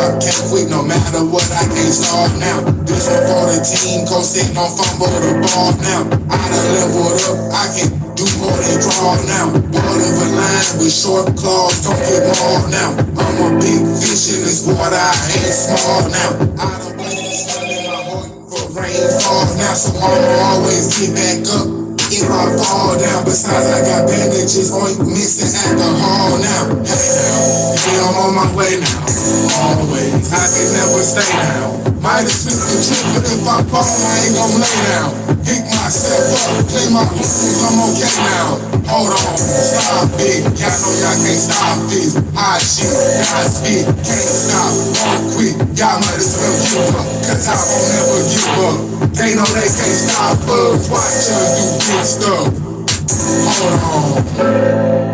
drop, can't quit no matter what, I can't start now. This one for the team, coach said don't fumble the ball now. I done leveled up, I can do more than draw now. Part of a line with short claws, don't get mauled now. I'm a big fish in this water, I ain't small now. I done placed the sun in my heart for rainfall now, so I'ma always get back up if I fall down. Besides, I got bandages, ointments, and alcohol now. Hey now, yeah, I'm on my way now. Always, I can never stay down. Might have slipped the trip, but if I fall, I ain't gon' lay down. Pick myself up, clean my wounds, I'm okay now. Hold on, stop it, y'all know y'all can't stop this. Hot shit, God spit, can't stop, won't quit. Y'all might as well give up, cause I won't never give up. They know they can't stop us, watch us do big stuff. Hold on.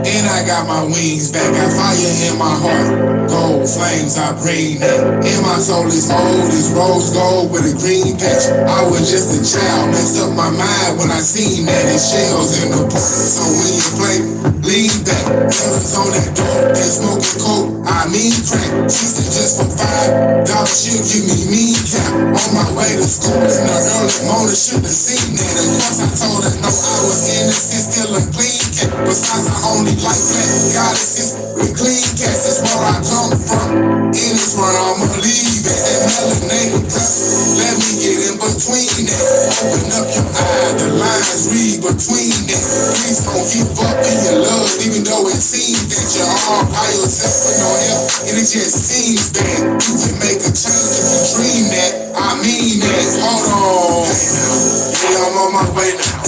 And I got my wings back, got fire in my heart. Gold flames, I bring that. And my soul is old, it's rose gold with a green patch. I was just a child, messed up my mind when I seen that it's shells in the park. So when you play, lean back. Brothers on that door, they smoking coke, I mean crack. She said just for $5, she'll give me mean cap. On my way to school in the early morning, should've seen that. Of course I told her no, I was innocent, still a clean cat. Besides I only like black goddesses with clean cats, is where I come from. And it's where I'ma leave at. That melanated guts, let me get in between that. Open up your eye, the lines read between that. Please don't give up in your love, even though it seems that you're all by yourself with no help, and it just seems bad. You can make a change if you dream that. I mean that. Hold on. Hey now, yeah, I'm on my way now.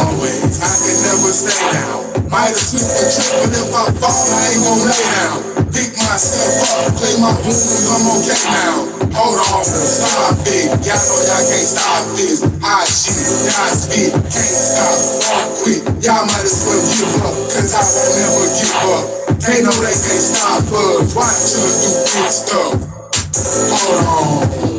Always, I can never stay down. Might have slipped the trip, but if I fall, I ain't gon' lay down. Pick myself up, clean my wounds, I'm okay now. Hold on, stop it, y'all know y'all can't stop this. Hot shit, God spit, can't stop, won't quit. Y'all might as well give up, cause I won't never give up. They know they can't stop us, watch us do big stuff. Hold on.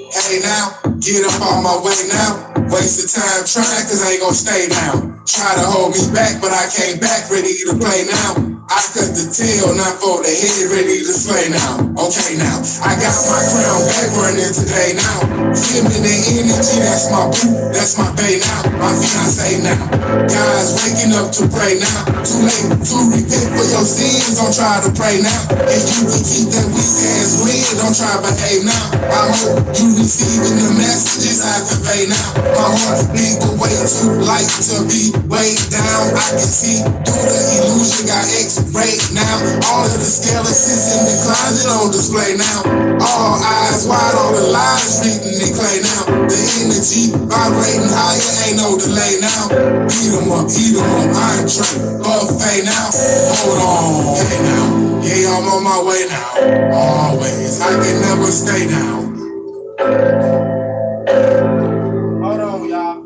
Hey now, get up on my way now. Waste of time trying, cause I ain't gon' stay down. Try to hold me back, but I came back ready to play now. I cut the tail, not for the head, ready to slay now. Okay now, I got my crown back running today now. Feminine energy, that's my boo, that's my bae now. My fiance now. Guys waking up to pray now. Too late to repent for your sins, don't try to pray now. If you can keep that weak ass wind, don't try to behave now. I hope you receiving the messages I convey now. My heart beat but way too light to be weighed down. I can see through the illusion, got X-ray now. All of the skeletons in the closet on display now. All eyes wide, all the lies written in clay now. The energy vibrating higher, ain't no delay now. Eat 'em up, entree, buffet now. Hold on, hey now, yeah, I'm on my way now. Always, I can never stay down. Hold on, y'all.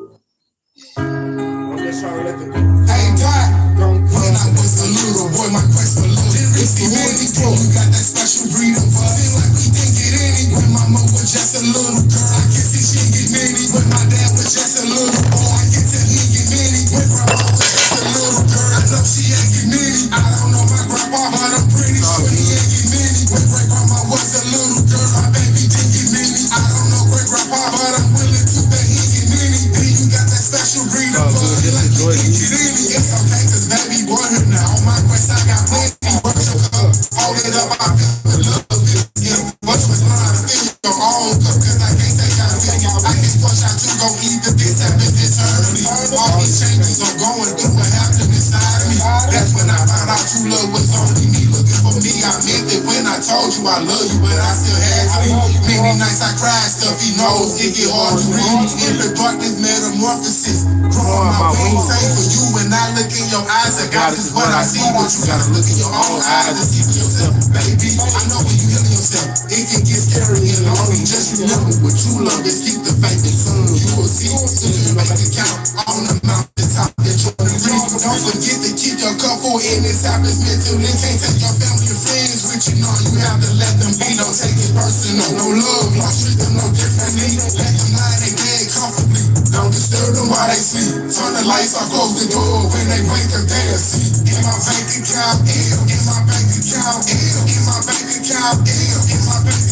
I'm just trying to let the people. Hey, God, when I was a little boy, my quest for love. It's the really pro. You got that special breed of us. Seem like we didn't get any. When my mom was just a little girl, I can see she get many. When my dad was just a little boy, I can tell he get many. When grandma was just a little girl, I know she ain't get many. I don't know my grandpa, but I'm pretty sure he ain't get many. When great grandma was a little girl, my baby didn't get many. I don't know great grandpa, but I'm willing to bet he get many. Then you got that special breed of us. Feel like you didn't get any. It's okay, cause baby boy here now. On my quest, I got plenty. Worship up, hold it up, I feel the love of it. Yeah, but you was learn to feel your own cup, cause I can't take out of it. I can push out to go either. This happens eternally. All these changes I'm going through what happened inside of me. That's when I found out true love was only me looking for me. I meant it when I told you I love you, but I still had to leave. Many nights I cried, stuff he knows it get hard to read. In the darkness, metamorphosis, growing my wings. Say for you when I look in your eyes, God is what I see. But you gotta look in your own eyes and see for yourself, baby. I know when you healing yourself, it can get scary and lonely. Just remember what true love is. Keep the faith and soon you will see. Soon you make it count on the mountaintop that you're dream. Don't forget to keep your cup full in this happens mentally. Can't take your family and friends with you. Know you have to let them be. Don't take it personal. No love, no treat them no differently. Let them lie they dead comfortably. Don't disturb them while they sleep. Turn the lights off, close the door. When they wake up, they'll see. In my bank account, in my bank account, in my bank account, in my bank account.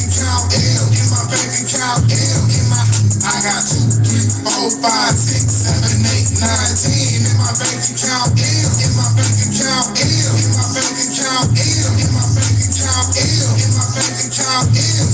account L in my. I got 2, 3, 4, 5, 6, 7, 8, 9, 10 in my bank account L in my bank account L in my bank account L in my bank account L in my bank account L.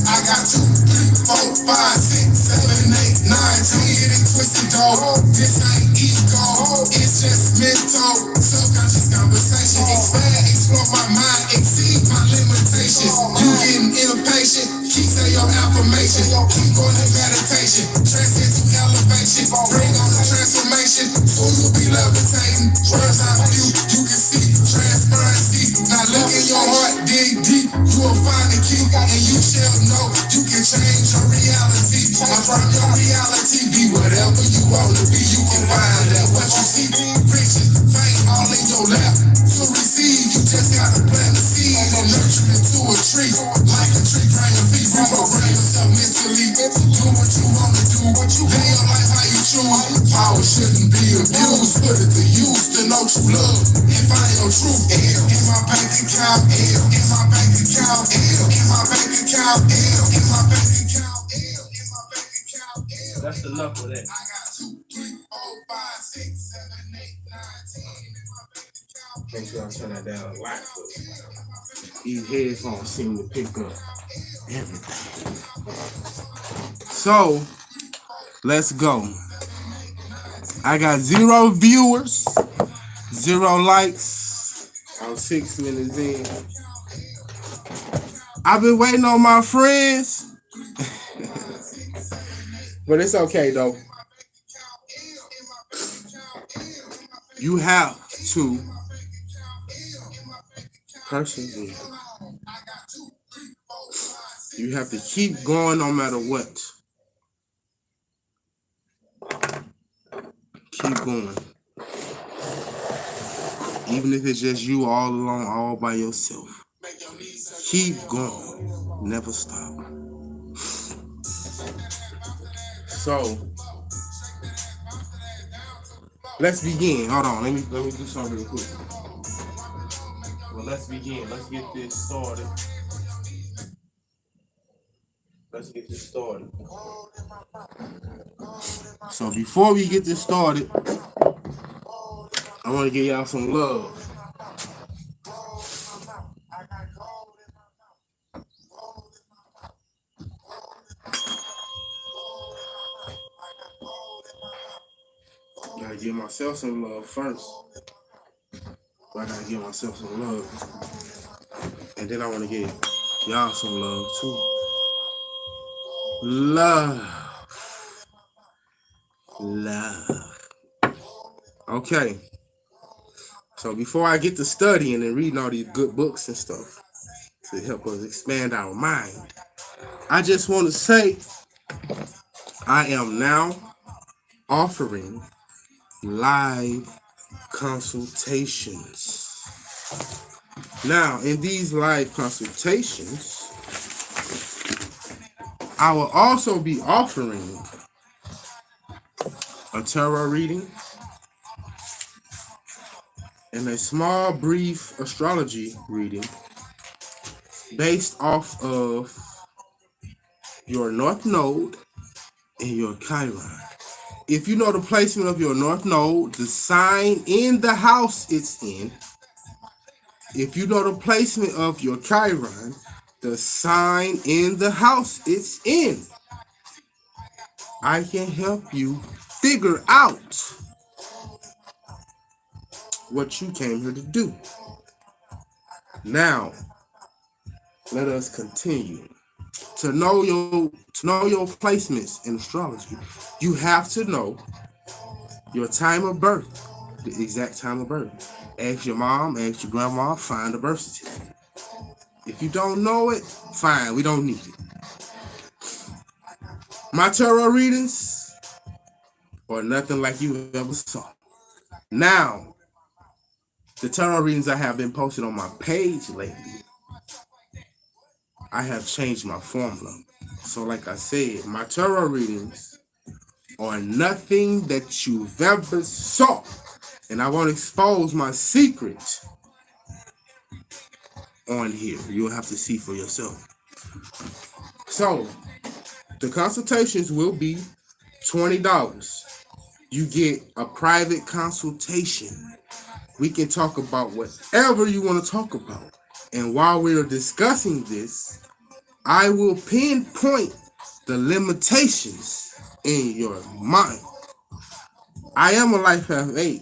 I got 2, 3, 4, 5, 6, 7, 8, 9, 10. Get it twisted, dog. This ain't ego, it's just mental. Subconscious conversation. Expand, explore my mind, exceed my limitations. You getting impatient? Keep saying your affirmation. Keep going in meditation. Transcend to elevation. Bring on the transformation. Soon you'll be levitating. Bird's eye view, you can see transparency. Now look in your heart, dig deep. You will find the key, and you shall know you can change your reality. Affirm your reality. Be whatever you want to be. You can find that what you see. Riches, fame, all in your lap. To receive, you just gotta plant a seed and nurture it to a tree. Like a tree, trying to feed. Reprogram yourself mentally. Do what you want to do. Live your life how you choose. Power shouldn't be abused. Put it to use to know true love and find your truth. L in my bank account. L in my bank account. L in my bank account. L in my bank account. L in my bank account. L. That's enough of that. I got 2, 3, 4, 5, 6, 7, 8, 9, 10 in my bank account. Make sure I turn that down a lot. These headphones seem to pick up everything. So let's go. I got 0 viewers, 0 likes. I'm 6 minutes in. I've been waiting on my friends, but it's okay though. You have to persevere. You have to keep going no matter what. Keep going. Even if it's just you all alone, all by yourself. Keep going. Never stop. So, let's begin. Hold on. Let me do something real quick. Well, let's begin. Let's get this started. So before we get this started, I want to give y'all some love. Gotta give myself some love first. I gotta give myself some love. And then I want to give y'all some love too. Love. Okay. So before I get to studying and reading all these good books and stuff to help us expand our mind, I just want to say I am now offering live consultations. Now, in these live consultations, I will also be offering a tarot reading and a small, brief astrology reading based off of your North Node and your Chiron. If you know the placement of your North Node, the sign in the house it's in. If you know the placement of your Chiron, the sign in the house it's in, I can help you figure out what you came here to do. Now, let us continue. To know your placements in astrology, you have to know your time of birth, the exact time of birth. Ask your mom, ask your grandma, find the birth certificate. If you don't know it, fine, we don't need it. My tarot readings are nothing like you ever saw. Now, the tarot readings I have been posted on my page lately, I have changed my formula. So like I said, my tarot readings are nothing that you've ever saw. And I won't expose my secret on here. You'll have to see for yourself. So, The consultations will be $20. You get a private consultation. We can talk about whatever you want to talk about. And while we are discussing this, I will pinpoint the limitations in your mind. I am a life path 8,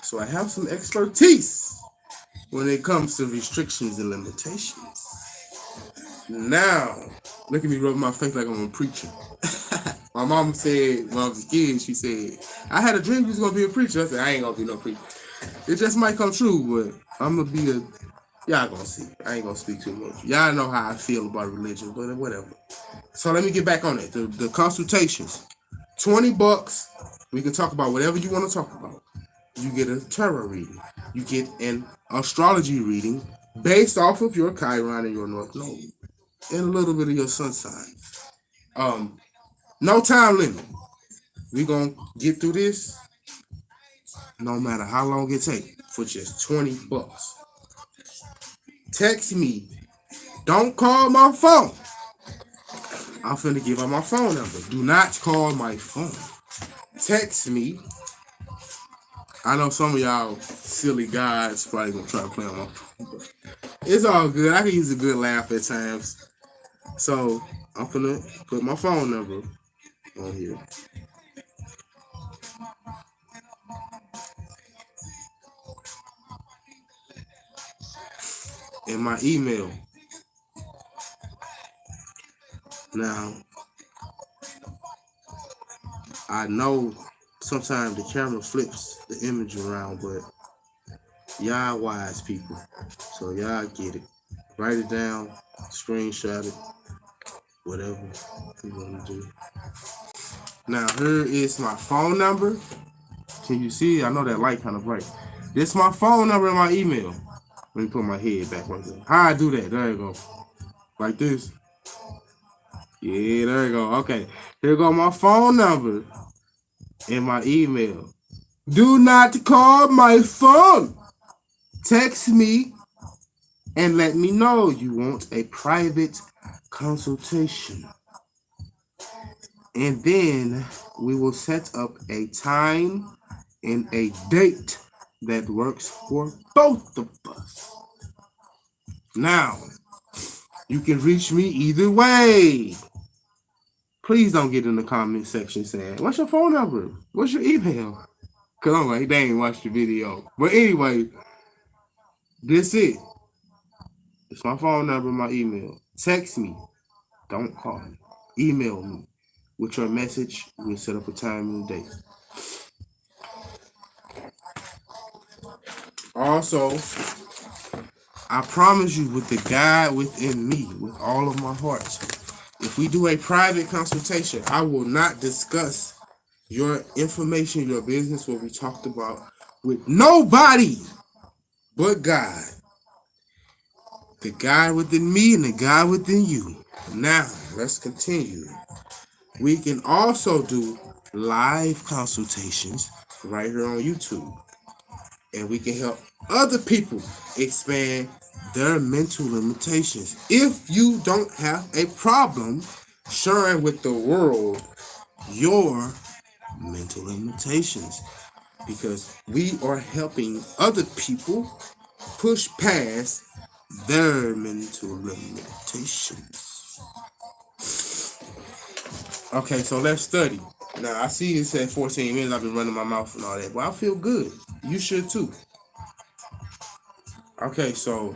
so I have some expertise when it comes to restrictions and limitations. Now, look at me rubbing my face like I'm a preacher. My mom said when I was a kid, she said, I had a dream you was going to be a preacher. I said, I ain't going to be no preacher. It just might come true, but I'm going to be y'all going to see. I ain't going to speak too much. Y'all know how I feel about religion, but whatever. So let me get back on it. The consultations. $20. We can talk about whatever you want to talk about. You get a tarot reading. You get an astrology reading based off of your Chiron and your North Node. And a little bit of your sun sign. No time limit. We're going to get through this no matter how long it takes for just $20. Text me. Don't call my phone. I'm finna give out my phone number. Do not call my phone. Text me. I know some of y'all silly guys probably gonna try to play on my phone. It's all good. I can use a good laugh at times. So I'm finna put my phone number on here. And my email. Now, I know sometimes the camera flips the image around, but y'all wise people. So y'all get it. Write it down, screenshot it, whatever you want to do. Now, here is my phone number. Can you see? I know that light kind of bright. This is my phone number and my email. Let me put my head back right there. How I do that? There you go. Like this. Yeah, there you go. Okay. Here go my phone number and my email. Do not call my phone. Text me and let me know you want a private consultation. And then we will set up a time and a date that works for both of us. Now, you can reach me either way. Please don't get in the comment section saying, what's your phone number? What's your email? Because I'm like, they ain't watched the video. But anyway, this it. It's my phone number, my email. Text me. Don't call me. Email me with your message. We'll set up a time and a date. Also, I promise you, with the God within me, with all of my heart, if we do a private consultation, I will not discuss your information, your business, what we talked about, with nobody but God. The God within me and the God within you. Now, let's continue. We can also do live consultations right here on YouTube. And we can help other people expand their mental limitations. If you don't have a problem sharing with the world your mental limitations, because we are helping other people push past their mental limitations. Okay, so let's study. Now, I see it said 14 minutes. I've been running my mouth and all that. Well, I feel good. You should too. Okay, so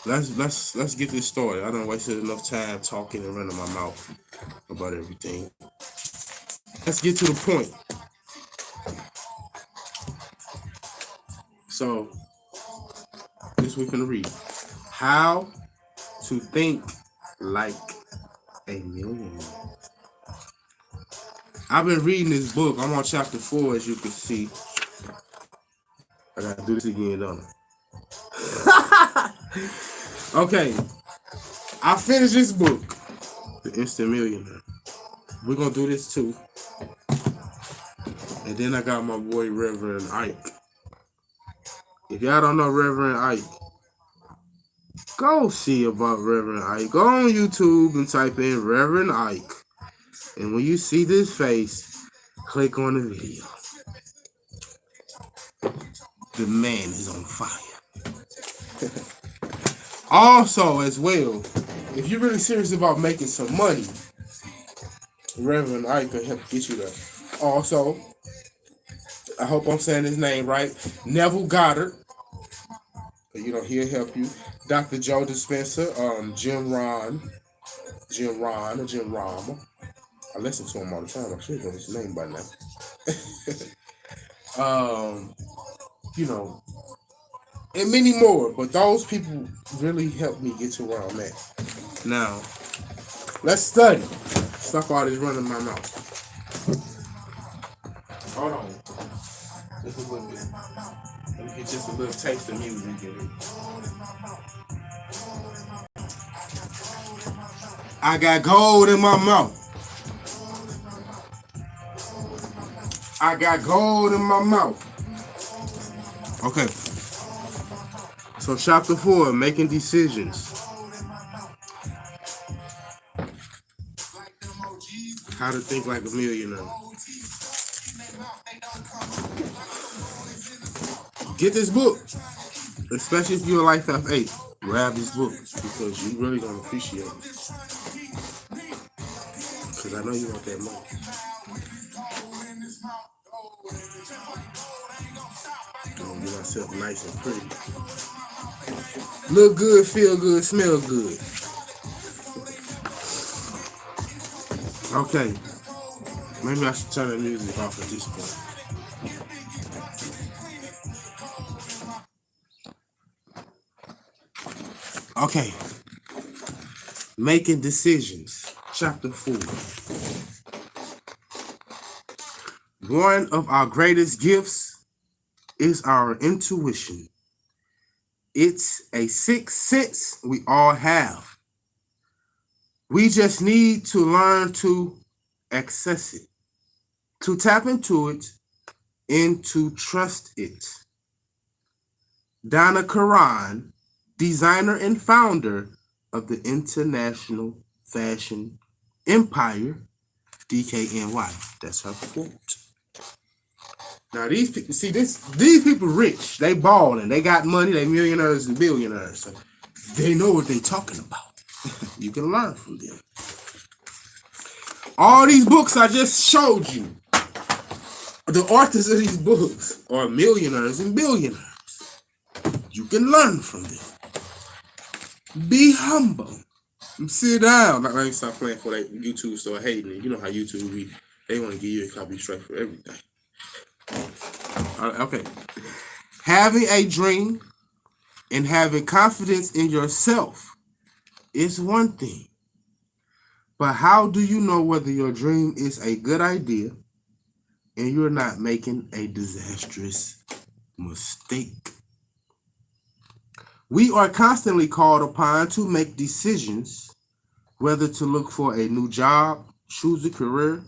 let's get this started. I done wasted enough time talking and running my mouth about everything. Let's get to the point. So, this we're gonna read. How to think like a millionaire. I've been reading this book. I'm on chapter 4, as you can see. I gotta do this again, don't I? Okay. I finished this book, The Instant Millionaire. We're gonna do this too. And then I got my boy Reverend Ike. If y'all don't know Reverend Ike, Go see about Reverend Ike. Go on YouTube and type in Reverend Ike. And when you see this face, click on the video. The man is on fire. Also, as well, if you're really serious about making some money, Reverend Ike can help get you there. Also, I hope I'm saying his name right. Neville Goddard. He'll help you. Dr. Joe Dispenza, Jim Rom. I listen to him all the time. I should know his name by now. And many more. But those people really helped me get to where I'm at. Now, let's study. Stop all this running my mouth. Hold on. Just a little bit. Let me get just a little taste of music in it. I got gold in my mouth. I got gold in my mouth. Okay. So chapter 4, making decisions. How to think like a millionaire. Get this book. Especially if you're a Life After 8. Grab this book because you really gonna appreciate it. Because I know you want that money. I'm gonna get myself nice and pretty. Look good, feel good, smell good. Okay. Maybe I should turn the music off at this point. Okay. Making decisions. Chapter 4. One of our greatest gifts is our intuition. It's a sixth sense we all have. We just need to learn to access it, to tap into it, and to trust it. Donna Karan, designer and founder of the international fashion empire, DKNY. That's her quote. Now these people, these people rich, they balling, they got money, they millionaires and billionaires. So they know what they talking about. You can learn from them. All these books I just showed you, the authors of these books are millionaires and billionaires. You can learn from them. Be humble. Sit down. Let me stop playing for that YouTube store hating it. You know how YouTube they want to give you a copy straight for everything. Okay. Having a dream and having confidence in yourself is one thing. But how do you know whether your dream is a good idea and you're not making a disastrous mistake? We are constantly called upon to make decisions, whether to look for a new job, choose a career,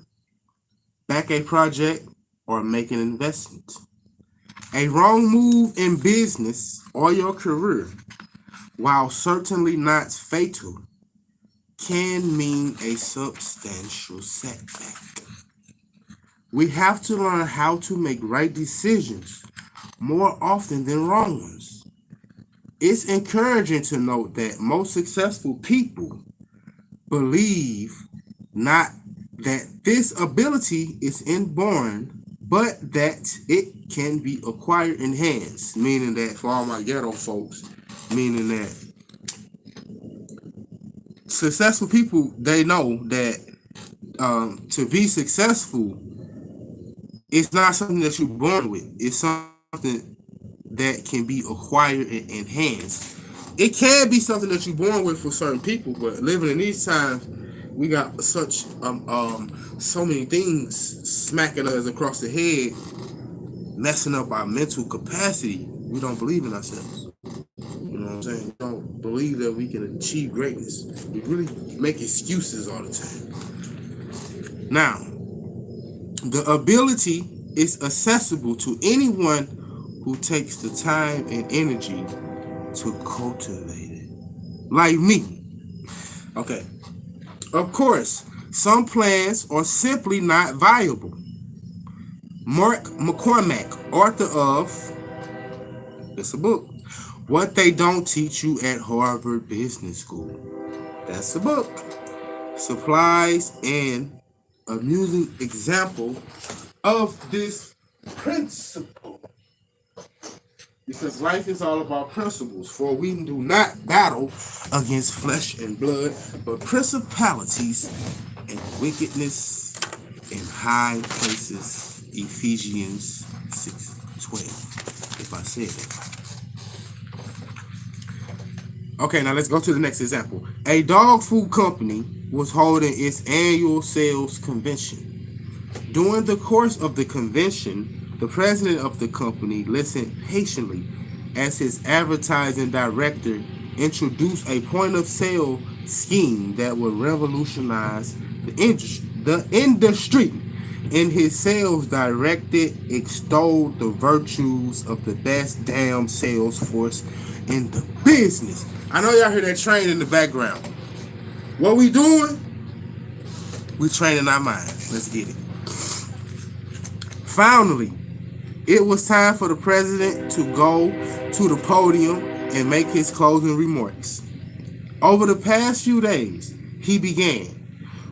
back a project, or make an investment. A wrong move in business or your career, while certainly not fatal, can mean a substantial setback. We have to learn how to make right decisions more often than wrong ones. It's encouraging to note that most successful people believe not that this ability is inborn, but that it can be acquired, enhanced, meaning that for all my ghetto folks, meaning that successful people, they know that to be successful, it's not something that you're born with. It's something that can be acquired and enhanced. It can be something that you're born with for certain people, but living in these times, we got such so many things smacking us across the head, messing up our mental capacity. We don't believe in ourselves. You know what I'm saying? We don't believe that we can achieve greatness. We really make excuses all the time. Now, the ability is accessible to anyone who takes the time and energy to cultivate it. like me. Okay. Of course, some plans are simply not viable. Mark McCormack, author of, it's a book, What They Don't Teach You at Harvard Business School. That's the book. Supplies an amusing example of this principle. Because life is all about principles. For we do not battle against flesh and blood, but principalities and wickedness in high places. Ephesians 6:12. If I said that. Okay, now let's go to the next example. A dog food company was holding its annual sales convention. During the course of the convention, the president of the company listened patiently as his advertising director introduced a point of sale scheme that would revolutionize the industry. In his sales director extolled the virtues of the best damn sales force in the business. I know y'all hear that train in the background. What we doing? We training our minds. Let's get it. Finally, it was time for the president to go to the podium and make his closing remarks. Over the past few days, he began.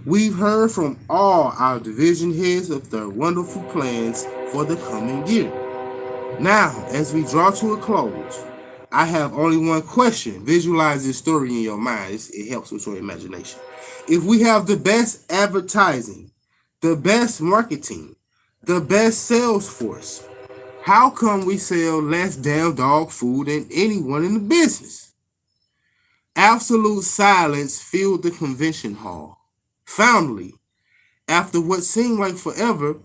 We've heard from all our division heads of their wonderful plans for the coming year. Now, as we draw to a close, I have only one question. Visualize this story in your mind. It helps with your imagination. If we have the best advertising, the best marketing, the best sales force, how come we sell less damn dog food than anyone in the business? Absolute silence filled the convention hall. Finally, after what seemed like forever,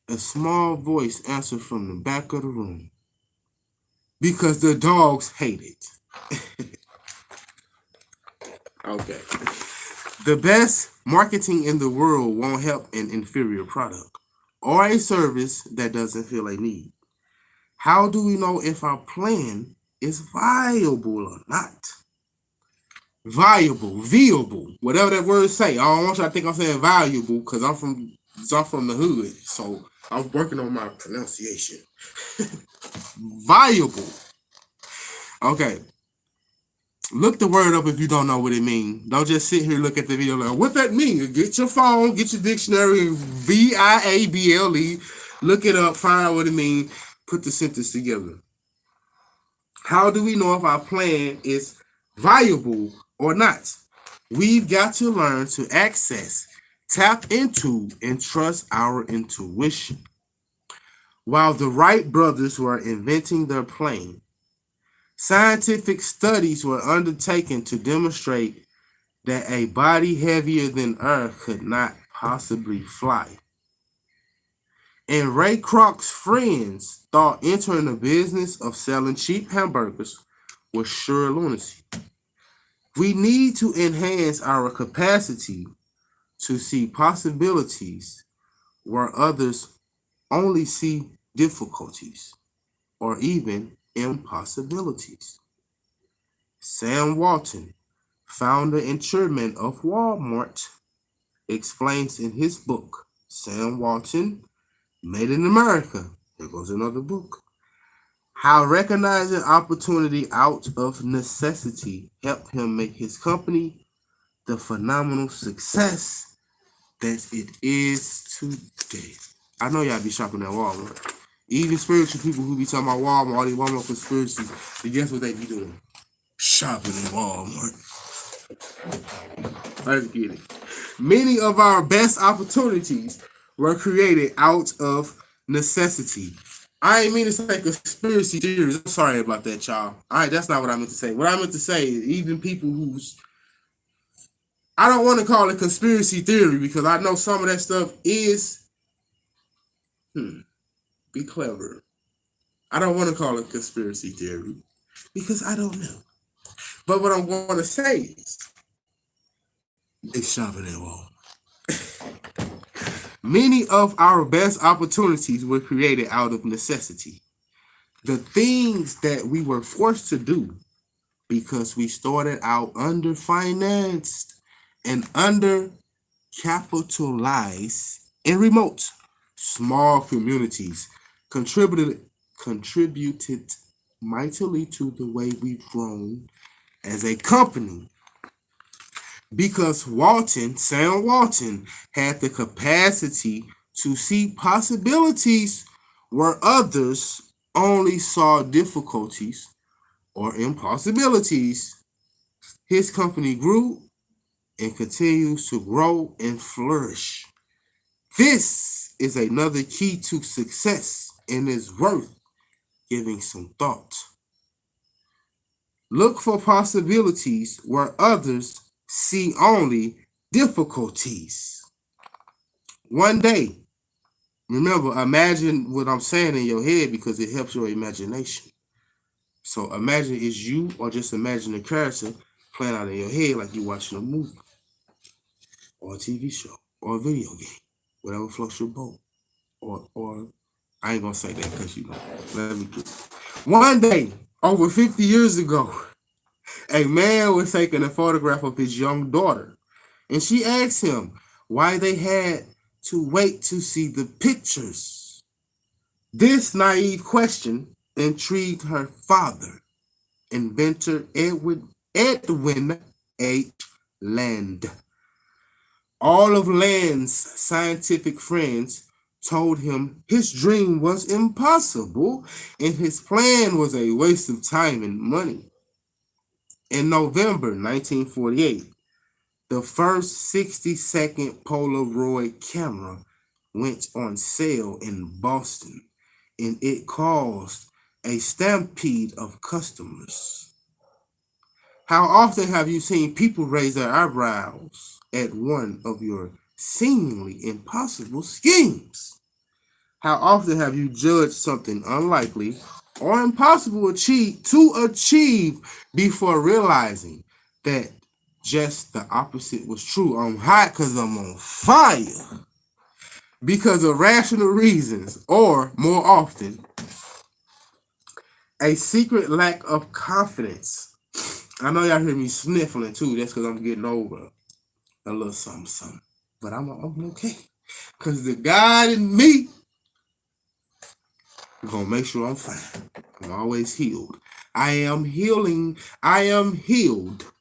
a small voice answered from the back of the room. Because the dogs hate it. Okay. The best marketing in the world won't help an inferior product or a service that doesn't fill a need. How do we know if our plan is viable or not? Viable, whatever that word say. I don't want you to think I'm saying valuable because I'm from the hood, so I'm working on my pronunciation. Viable. Okay. Look the word up if you don't know what it means. Don't just sit here and look at the video like, what that mean? Get your phone, get your dictionary, VIABLE, look it up, find out what it means, put the sentence together. How do we know if our plan is viable or not? We've got to learn to access, tap into, and trust our intuition. While the Wright brothers were inventing their plane, scientific studies were undertaken to demonstrate that a body heavier than air could not possibly fly. And Ray Kroc's friends thought entering the business of selling cheap hamburgers was sure lunacy. We need to enhance our capacity to see possibilities where others only see difficulties or even impossibilities. Sam Walton, founder and chairman of Walmart, explains in his book, Sam Walton, Made in America, here goes another book, how recognizing opportunity out of necessity helped him make his company the phenomenal success that it is today. I know y'all be shopping at Walmart. Even spiritual people who be talking about Walmart, all these Walmart conspiracies, guess what they be doing? Shopping at Walmart. Let's get it. Many of our best opportunities were created out of necessity. I ain't mean to say conspiracy theories. I'm sorry about that, y'all. All right, that's not what I meant to say. What I meant to say is even people who's, I don't want to call it conspiracy theory because I know some of that stuff is, be clever. I don't want to call it conspiracy theory because I don't know. But what I'm going to say is, they shopping at Walmart. Many of our best opportunities were created out of necessity. The things that we were forced to do because we started out underfinanced and undercapitalized in remote, small communities, contributed mightily to the way we've grown as a company because Sam Walton, had the capacity to see possibilities where others only saw difficulties or impossibilities. His company grew and continues to grow and flourish. This is another key to success and is worth giving some thought. Look for possibilities where others see only difficulties. One day, remember, imagine what I'm saying in your head because it helps your imagination. So imagine it's you or just imagine a character playing out in your head like you're watching a movie or a TV show or a video game, whatever floats your boat. Or I ain't gonna say that because let me get one day, over 50 years ago, a man was taking a photograph of his young daughter, and she asked him why they had to wait to see the pictures. This naive question intrigued her father, inventor Edwin H. Land. All of Land's scientific friends told him his dream was impossible and his plan was a waste of time and money. In November 1948, the first 60-second Polaroid camera went on sale in Boston, and it caused a stampede of customers. How often have you seen people raise their eyebrows at one of your seemingly impossible schemes? How often have you judged something unlikely or impossible to achieve before realizing that just the opposite was true? I'm hot because I'm on fire. Because of rational reasons, or more often, a secret lack of confidence. I know y'all hear me sniffling too. That's because I'm getting over a little something, something. But I'm okay. Because the God in me is going to make sure I'm fine. I'm always healed. I am healing. I am healed.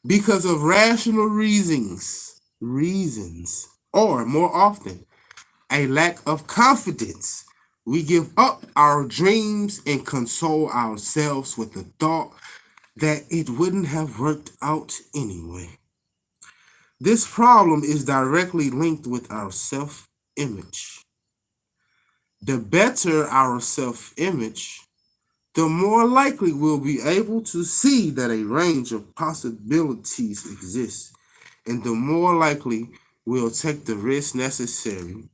Because of rational reasons, or more often, a lack of confidence. We give up our dreams and console ourselves with the thought that it wouldn't have worked out anyway. This problem is directly linked with our self-image. The better our self-image, the more likely we'll be able to see that a range of possibilities exists, and the more likely we'll take the risks necessary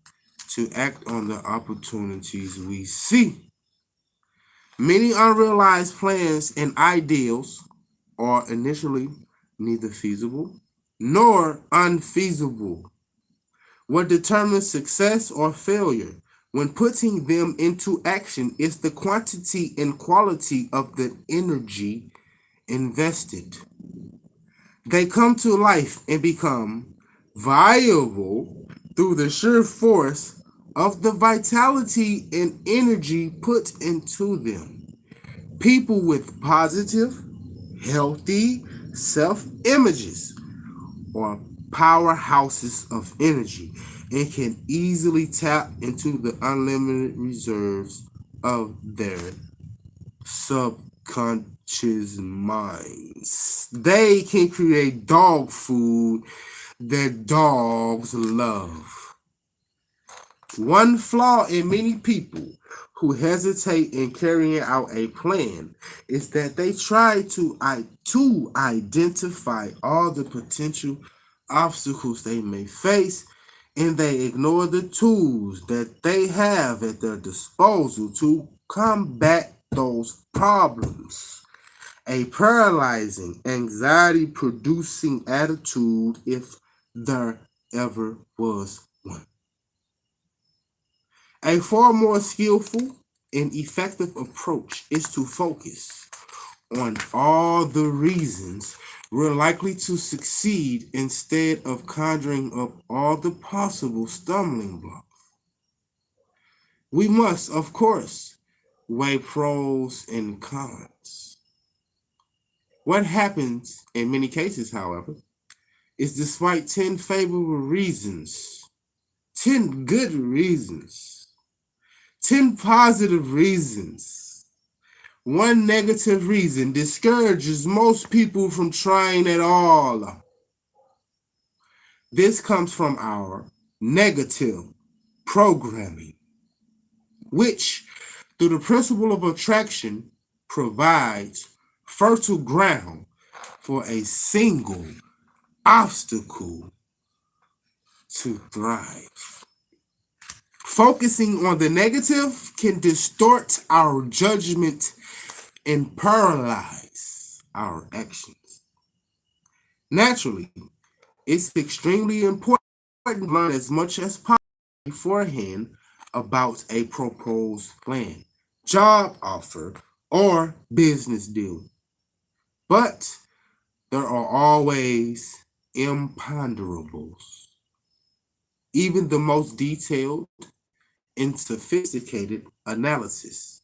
to act on the opportunities we see. Many unrealized plans and ideals are initially neither feasible nor unfeasible. What determines success or failure when putting them into action is the quantity and quality of the energy invested. They come to life and become viable through the sheer force of the vitality and energy put into them. People with positive, healthy self-images are powerhouses of energy and can easily tap into the unlimited reserves of their subconscious minds. They can create dog food that dogs love. One flaw in many people who hesitate in carrying out a plan is that they try to identify all the potential obstacles they may face, and they ignore the tools that they have at their disposal to combat those problems. A paralyzing, anxiety-producing attitude, if there ever was one. A far more skillful An effective approach is to focus on all the reasons we're likely to succeed instead of conjuring up all the possible stumbling blocks. We must, of course, weigh pros and cons. What happens in many cases, however, is despite 10 favorable reasons, 10 good reasons, 10 positive reasons, one negative reason discourages most people from trying at all. This comes from our negative programming, which, through the principle of attraction, provides fertile ground for a single obstacle to thrive. Focusing on the negative can distort our judgment and paralyze our actions. Naturally, it's extremely important to learn as much as possible beforehand about a proposed plan, job offer, or business deal. But there are always imponderables. Even the most detailed and sophisticated analysis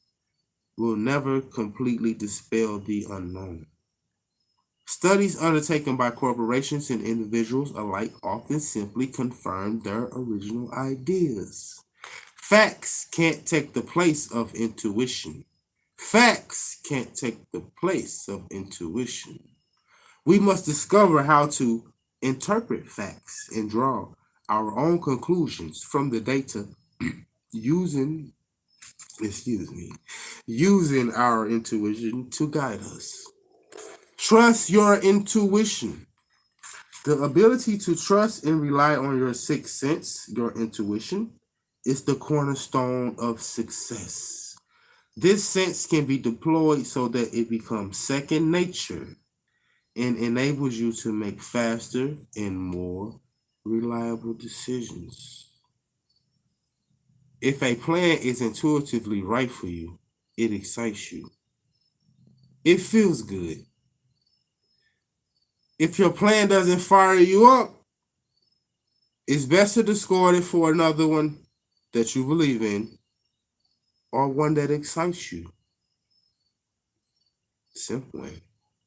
will never completely dispel the unknown. Studies undertaken by corporations and individuals alike often simply confirm their original ideas. Facts can't take the place of intuition. Facts can't take the place of intuition. We must discover how to interpret facts and draw our own conclusions from the data using, using our intuition to guide us. Trust your intuition. The ability to trust and rely on your sixth sense, your intuition, is the cornerstone of success. This sense can be deployed so that it becomes second nature and enables you to make faster and more reliable decisions. If a plan is intuitively right for you, it excites you. It feels good. If your plan doesn't fire you up, it's best to discard it for another one that you believe in or one that excites you. Simple.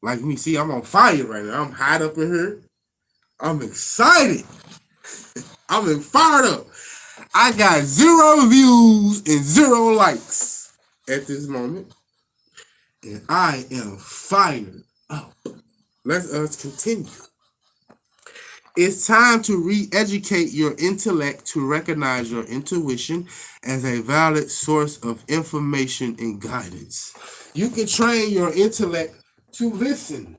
Like me, see, I'm on fire right now. I'm hot up in here. I'm excited. I'm fired up. I got 0 views and 0 likes at this moment. And I am fired up. Let us continue. It's time to re-educate your intellect to recognize your intuition as a valid source of information and guidance. You can train your intellect to listen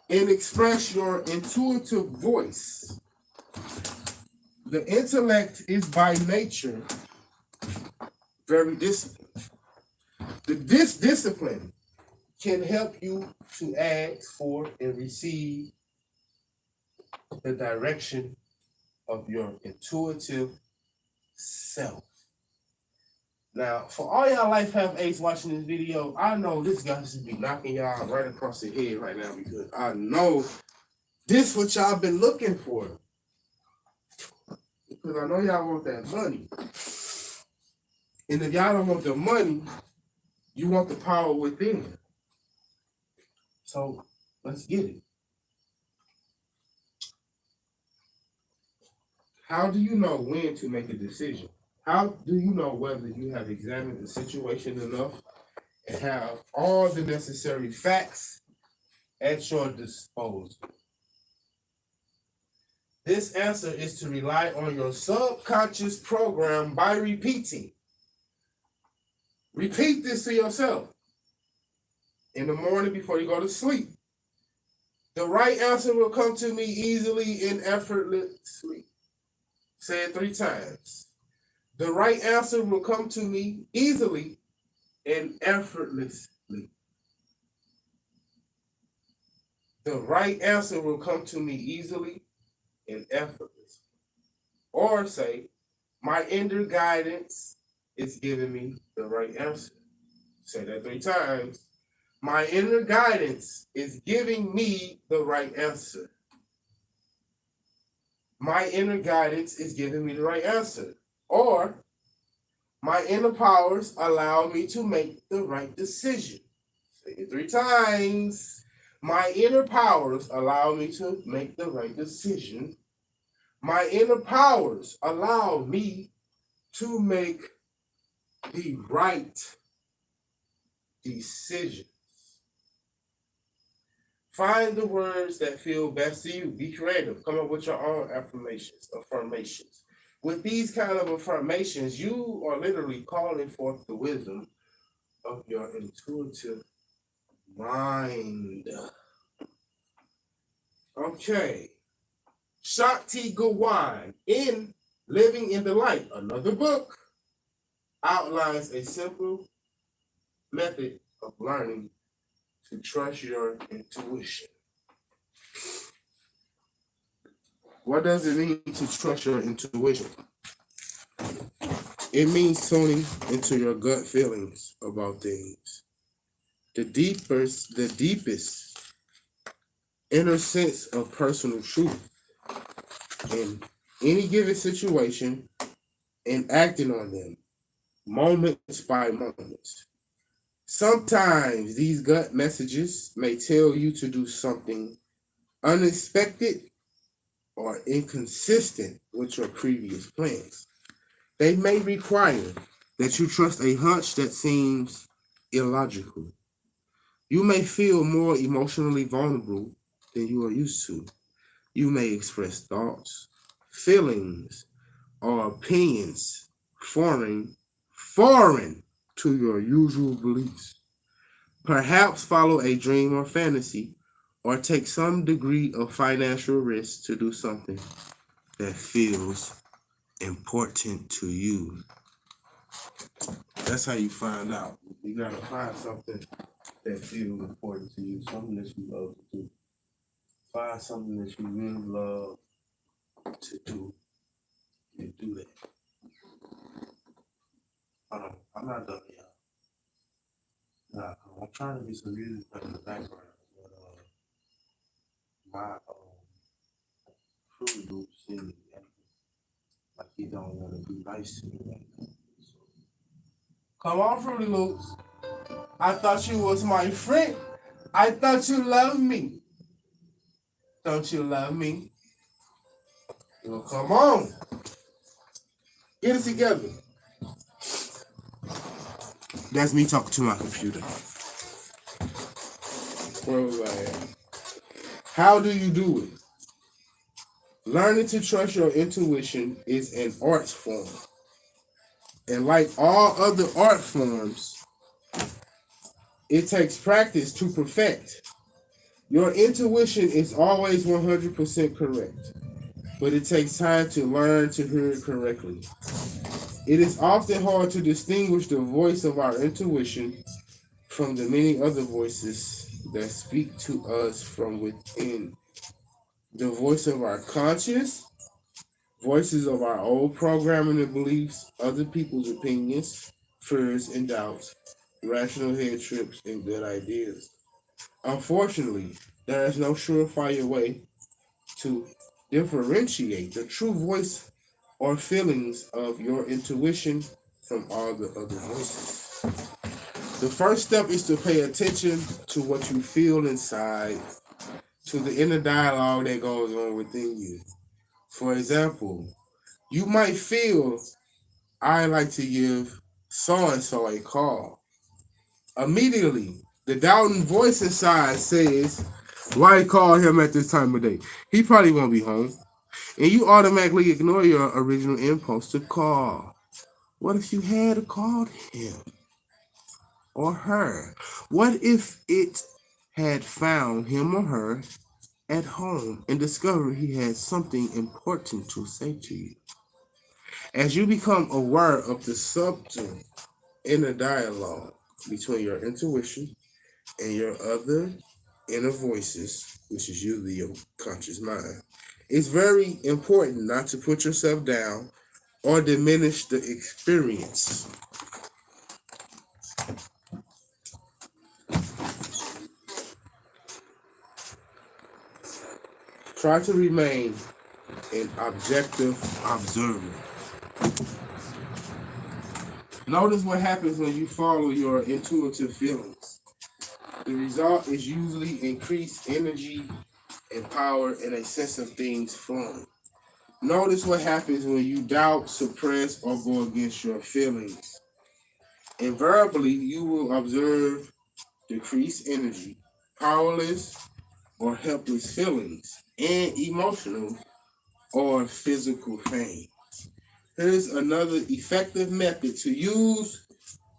and express your intuitive voice. The intellect is by nature very disciplined. This discipline can help you to ask for and receive the direction of your intuitive self. Now, for all y'all Life Have Ace watching this video, I know this guy should be knocking y'all right across the head right now because I know this what y'all been looking for. Because I know y'all want that money. And if y'all don't want the money, you want the power within. So let's get it. How do you know when to make a decision? How do you know whether you have examined the situation enough and have all the necessary facts at your disposal? This answer is to rely on your subconscious program by repeating. Repeat this to yourself in the morning before you go to sleep. The right answer will come to me easily and effortlessly. Say it 3 times. The right answer will come to me easily and effortlessly. The right answer will come to me easily and effortlessly. Or say, my inner guidance is giving me the right answer. Say that 3 times. My inner guidance is giving me the right answer. My inner guidance is giving me the right answer. Or my inner powers allow me to make the right decision. Say it 3 times. My inner powers allow me to make the right decision. My inner powers allow me to make the right decision. Find the words that feel best to you. Be creative. Come up with your own affirmations. With these kind of affirmations, you are literally calling forth the wisdom of your intuitive mind. Okay. Shakti Gawain in Living in the Light, another book, outlines a simple method of learning to trust your intuition. What does it mean to trust your intuition? It means tuning into your gut feelings about things. The deepest inner sense of personal truth in any given situation and acting on them moments by moments. Sometimes these gut messages may tell you to do something unexpected or inconsistent with your previous plans. They may require that you trust a hunch that seems illogical. You may feel more emotionally vulnerable than you are used to. You may express thoughts, feelings, or opinions foreign to your usual beliefs. Perhaps follow a dream or fantasy, or take some degree of financial risk to do something that feels important to you. That's how you find out. You gotta find something that feels important to you, something that you love to do. Find something that you really love to do and do that. I'm not done yet. Nah, I'm trying to get some music in the background, but my Fruity Loops seems like he don't want to be nice to me right now. So, come on, Fruity Loops. I thought you was my friend. I thought you loved me. Don't you love me? Well, come on. Get it together. That's me talking to my computer. Where was I at? How do you do it? Learning to trust your intuition is an art form. And like all other art forms, it takes practice to perfect. Your intuition is always 100% correct, but it takes time to learn to hear it correctly. It is often hard to distinguish the voice of our intuition from the many other voices that speak to us from within. The voice of our conscience, voices of our old programming and beliefs, other people's opinions, fears and doubts, rational head trips, and good ideas. Unfortunately, there is no surefire way to differentiate the true voice or feelings of your intuition from all the other voices. The first step is to pay attention to what you feel inside, to the inner dialogue that goes on within you. For example, you might feel, I like to give so and so a call. Immediately, the doubting voice inside says, why call him at this time of day? He probably won't be home. And you automatically ignore your original impulse to call. What if you had called him or her? What if it had found him or her at home and discovered he had something important to say to you? As you become aware of the subtle inner dialogue between your intuition and your other inner voices, which is usually your conscious mind, it's very important not to put yourself down or diminish the experience. Try to remain an objective observer. Notice what happens when you follow your intuitive feelings. The result is usually increased energy and power and a sense of things flowing. Notice what happens when you doubt, suppress, or go against your feelings. Invariably, you will observe decreased energy, powerless or helpless feelings, and emotional or physical pain. Here's another effective method to use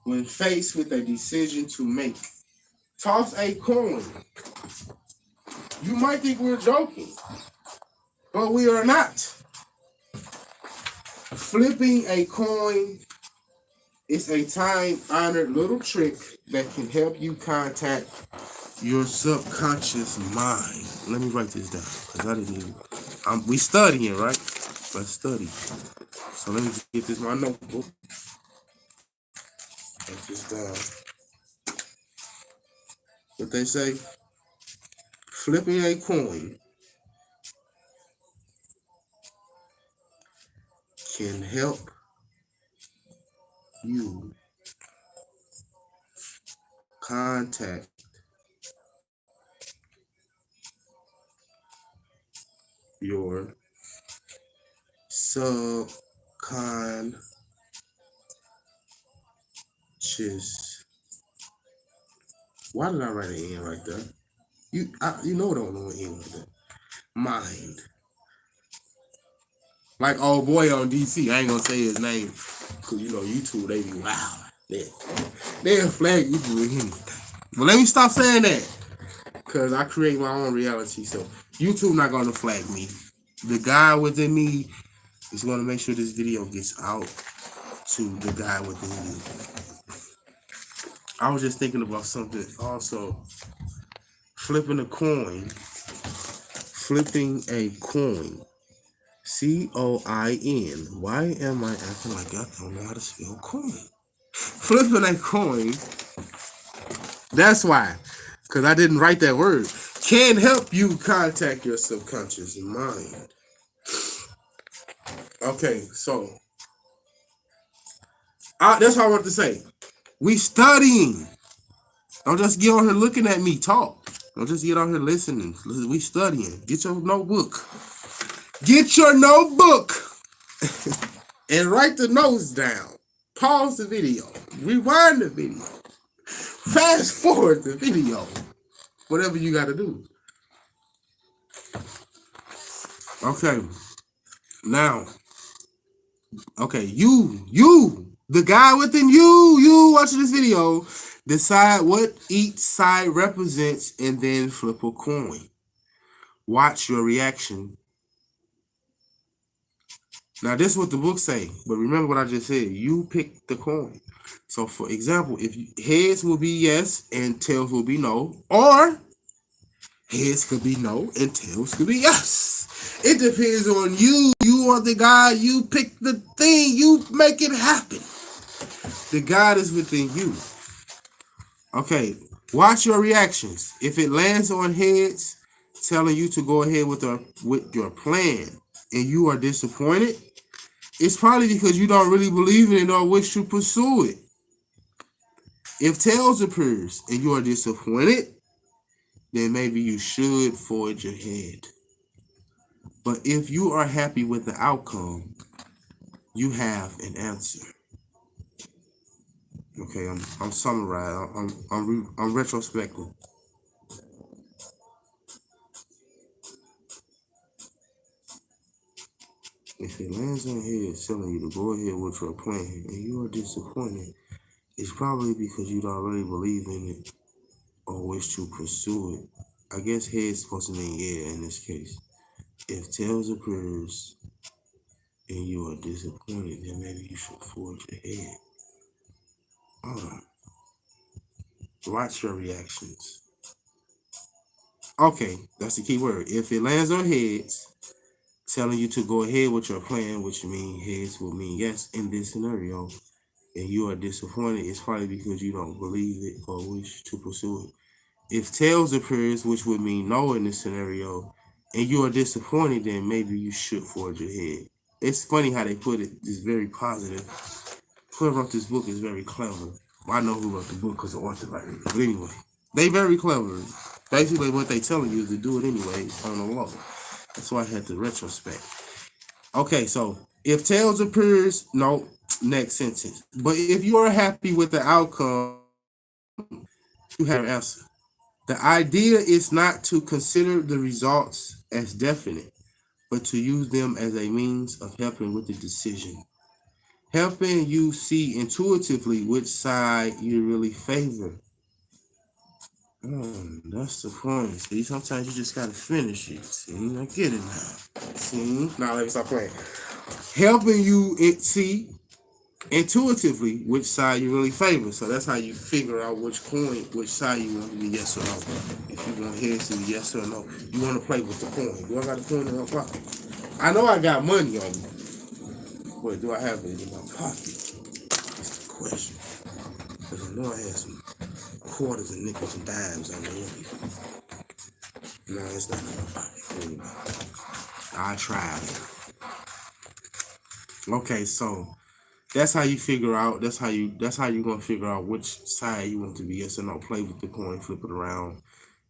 when faced with a decision to make. Toss a coin. You might think we're joking, but we are not. Flipping a coin is a time-honored little trick that can help you contact your subconscious mind. Let me write this down because I didn't even. We studying, right? Let's study. So let me get this my notebook. Write this down. What they say? Flipping a coin can help you contact your subconscious. Why did I write an N right there? You know don't know an N right there. Mind. Like old boy on DC, I ain't gonna say his name, cause you know YouTube they be wow. They'll flag you for anything. But let me stop saying that, cause I create my own reality, so YouTube not gonna flag me. The guy within me is gonna make sure this video gets out to the guy within me. I was just thinking about something also. Flipping a coin. COIN. Why am I acting like I don't know how to spell coin? Flipping a coin. That's why. Because I didn't write that word. Can help you contact your subconscious mind. Okay, so. That's what I want to say. We studying. Don't just get on here looking at me talk. Don't just get on here listening. We studying. Get your notebook. Get your notebook. And write the notes down. Pause the video. Rewind the video. Fast forward the video. Whatever you got to do. Okay. Now. Okay. You. The guy within you watching this video. Decide what each side represents and then flip a coin. Watch your reaction. Now, this is what the book say, but remember what I just said. You pick the coin. So, for example, if heads will be yes and tails will be no, or heads could be no and tails could be yes. It depends on you. You are the guy. You pick the thing. You make it happen. The God is within you. Okay, watch your reactions. If it lands on heads, telling you to go ahead with your plan, and you are disappointed, it's probably because you don't really believe in it or wish to pursue it. If tails appears and you are disappointed, then maybe you should forge ahead. But if you are happy with the outcome, you have an answer. Okay, I'm summarizing. I'm retrospecting. If it lands on head telling you to go ahead with your plan and you are disappointed, it's probably because you don't really believe in it or wish to pursue it. I guess head's supposed to mean yeah in this case. If tails appears and you are disappointed, then maybe you should forge ahead. Watch your reactions. Okay, that's the key word. If it lands on heads, telling you to go ahead with your plan, which means heads will mean yes in this scenario, and you are disappointed, it's probably because you don't believe it or wish to pursue it. If tails appears, which would mean no in this scenario, and you are disappointed, then maybe you should forge ahead. It's funny how they put it. It's very positive. Whoever wrote this book is very clever. I know who wrote the book because the author wrote it. But anyway, they very clever. Basically, what they telling you is to do it anyway on the law. That's why I had to retrospect. Okay, so if tails appears, no, next sentence. But if you are happy with the outcome, you have your answer. The idea is not to consider the results as definite, but to use them as a means of helping with the decision. Helping you see intuitively which side you really favor. That's the point. See, sometimes you just gotta finish it. See, I get it now. See, now let me stop playing. Helping you see intuitively which side you really favor. So that's how you figure out which side you want to be yes or no. If you want heads to be yes or no, you want to play with the coin. Do I got a coin in my pocket? I know I got money on me, but do I have it in my pocket? That's the question. Because I know I had some quarters and nickels and dimes on me. No, it's not in my pocket. Anyway, I tried it. Okay, so that's how you figure out. That's how you're gonna figure out which side you want to be yes or no. Play with the coin, flip it around,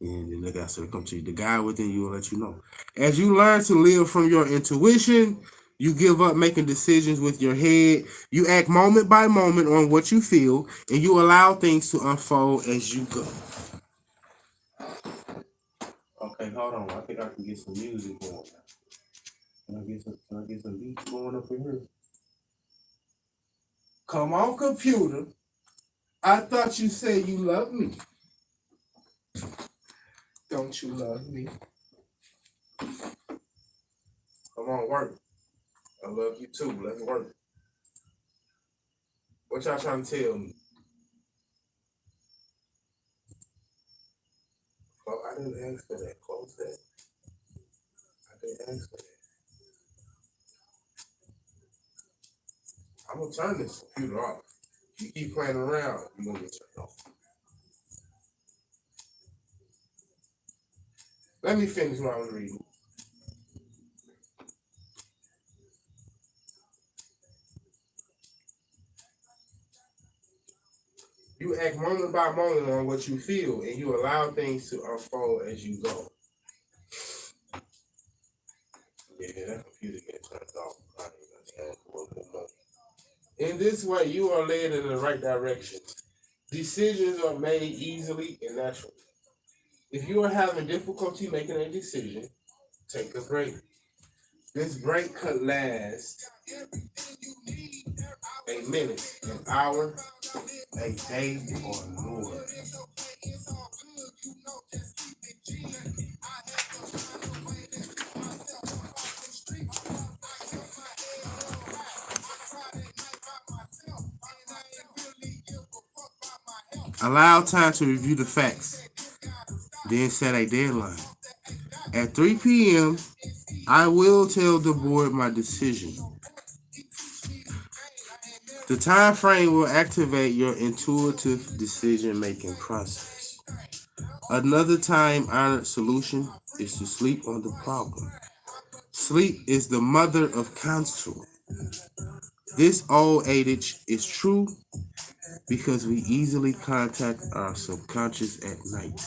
and then the guy said come to you. The guy within you will let you know. As you learn to live from your intuition, you give up making decisions with your head. You act moment by moment on what you feel, and you allow things to unfold as you go. Okay, hold on. I think I can get some music going. Can I get some beats going up in here? Come on, computer. I thought you said you love me. Don't you love me? Come on, work. I love you too. Let's work. What y'all trying to tell me? Oh, I didn't ask for that. Close that. I didn't ask for that. I'm gonna turn this computer off. You keep playing around, you're gonna get turned off. Let me finish what I was reading. You act moment by moment on what you feel, and you allow things to unfold as you go. Yeah, that computer gets turned off. I ain't gonna stand for it no more. In this way, you are led in the right direction. Decisions are made easily and naturally. If you are having difficulty making a decision, take a break. This break could last a minute, an hour, a day, or more. Allow time to review the facts, then set a deadline. At 3 p.m., I will tell the board my decision. The time frame will activate your intuitive decision-making process. Another time-honored solution is to sleep on the problem. Sleep is the mother of counsel. This old adage is true because we easily contact our subconscious at night.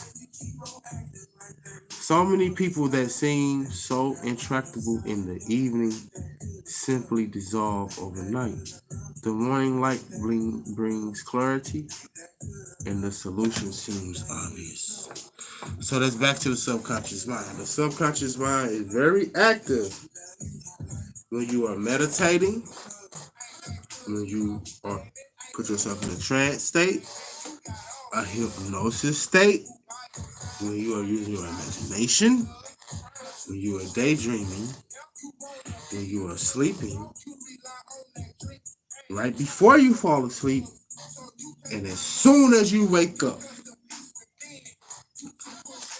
So many people that seem so intractable in the evening simply dissolve overnight. The morning light brings clarity, and the solution seems obvious. So that's back to the subconscious mind. The subconscious mind is very active when you are meditating, when you are put yourself in a trance state, a hypnosis state, when you are using your imagination, when you are daydreaming, when you are sleeping, right before you fall asleep, and as soon as you wake up.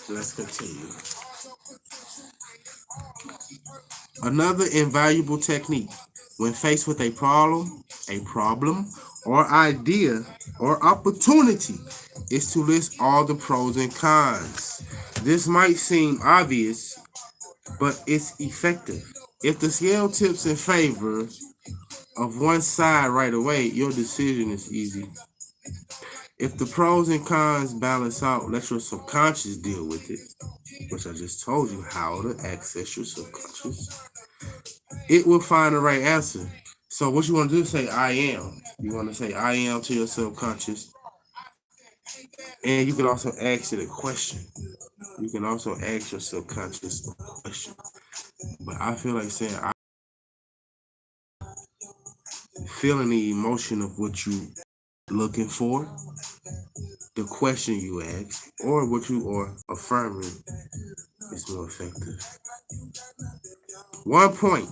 Let's continue. Another invaluable technique when faced with a problem, or idea, or opportunity is to list all the pros and cons. This might seem obvious, but it's effective. If the scale tips in favor of one side right away, your decision is easy. If the pros and cons balance out, let your subconscious deal with it, which I just told you how to access your subconscious. It will find the right answer. So what you want to do is say I am. You want to say I am to your subconscious. And you can also ask it a question. You can also ask your subconscious a question. But I feel like saying I feeling the emotion of what you looking for, the question you ask, or what you are affirming is more effective. 1 point.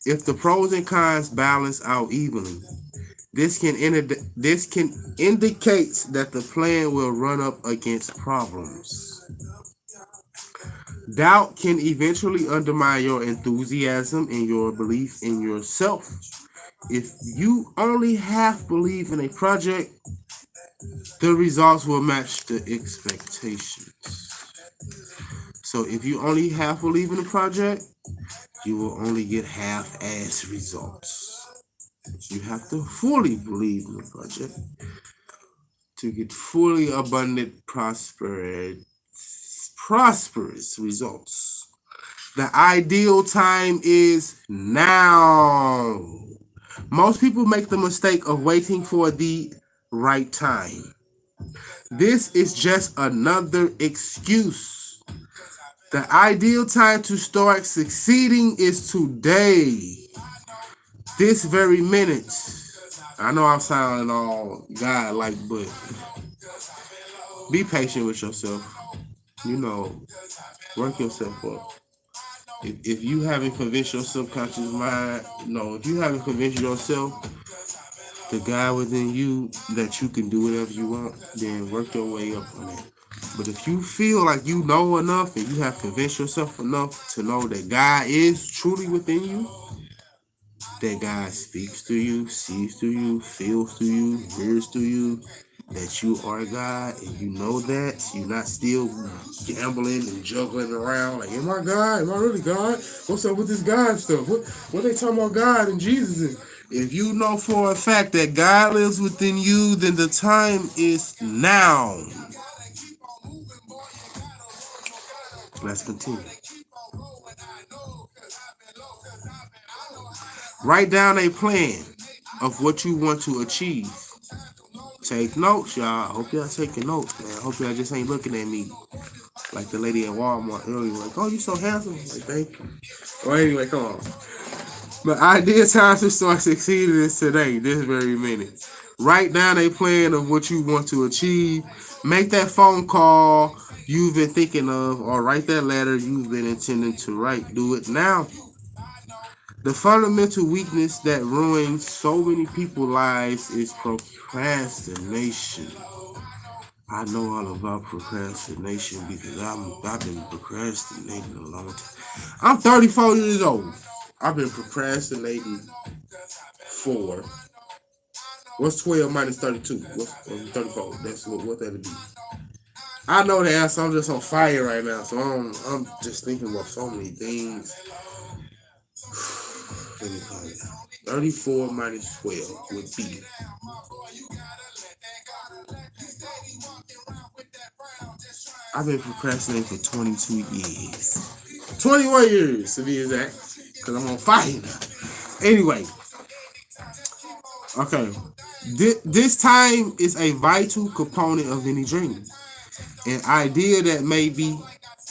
If the pros and cons balance out evenly, this can indicates that the plan will run up against problems. Doubt can eventually undermine your enthusiasm and your belief in yourself. If you only half believe in a project, the results will match the expectations. So if you only half believe in a project, you will only get half-ass results. You have to fully believe in the project to get fully abundant, prosperous results. The ideal time is now. Most people make the mistake of waiting for the right time. This is just another excuse. The ideal time to start succeeding is today. This very minute. I know I'm sounding all God-like, but be patient with yourself. You know, work yourself up. If you haven't convinced your subconscious mind, no, if you haven't convinced yourself, the guy within you, that you can do whatever you want, then work your way up on it. But if you feel like you know enough and you have convinced yourself enough to know that God is truly within you, that God speaks to you, sees to you, feels to you, hears to you, that you are God, and you know that you're not still gambling and juggling around like, am I God? Am I really God? What's up with this God stuff? What they talking about God and Jesus? If you know for a fact that God lives within you, then the time is now. Let's continue. Write down a plan of what you want to achieve. Take notes, y'all. I hope y'all taking notes, man. I hope y'all just ain't looking at me like the lady at Walmart earlier, like, oh, you so handsome. Like, thank you. Well, anyway, come on. The ideal time to start succeeding is today, this very minute. Write down a plan of what you want to achieve. Make that phone call you've been thinking of, or write that letter you've been intending to write. Do it now. The fundamental weakness that ruins so many people's lives is procrastination. I know all about procrastination because I've been procrastinating a long time. I'm 34 years old. I've been procrastinating for what's 12 minus 32? What's 34? That's what that'll be. I know the answer. I'm just on fire right now, so I'm just thinking about so many things. Let me call it. 34 minus 12 would be. I've been procrastinating for 22 years. 21 years to be exact, because I'm on fire now. Anyway, okay. This time is a vital component of any dream. An idea that may be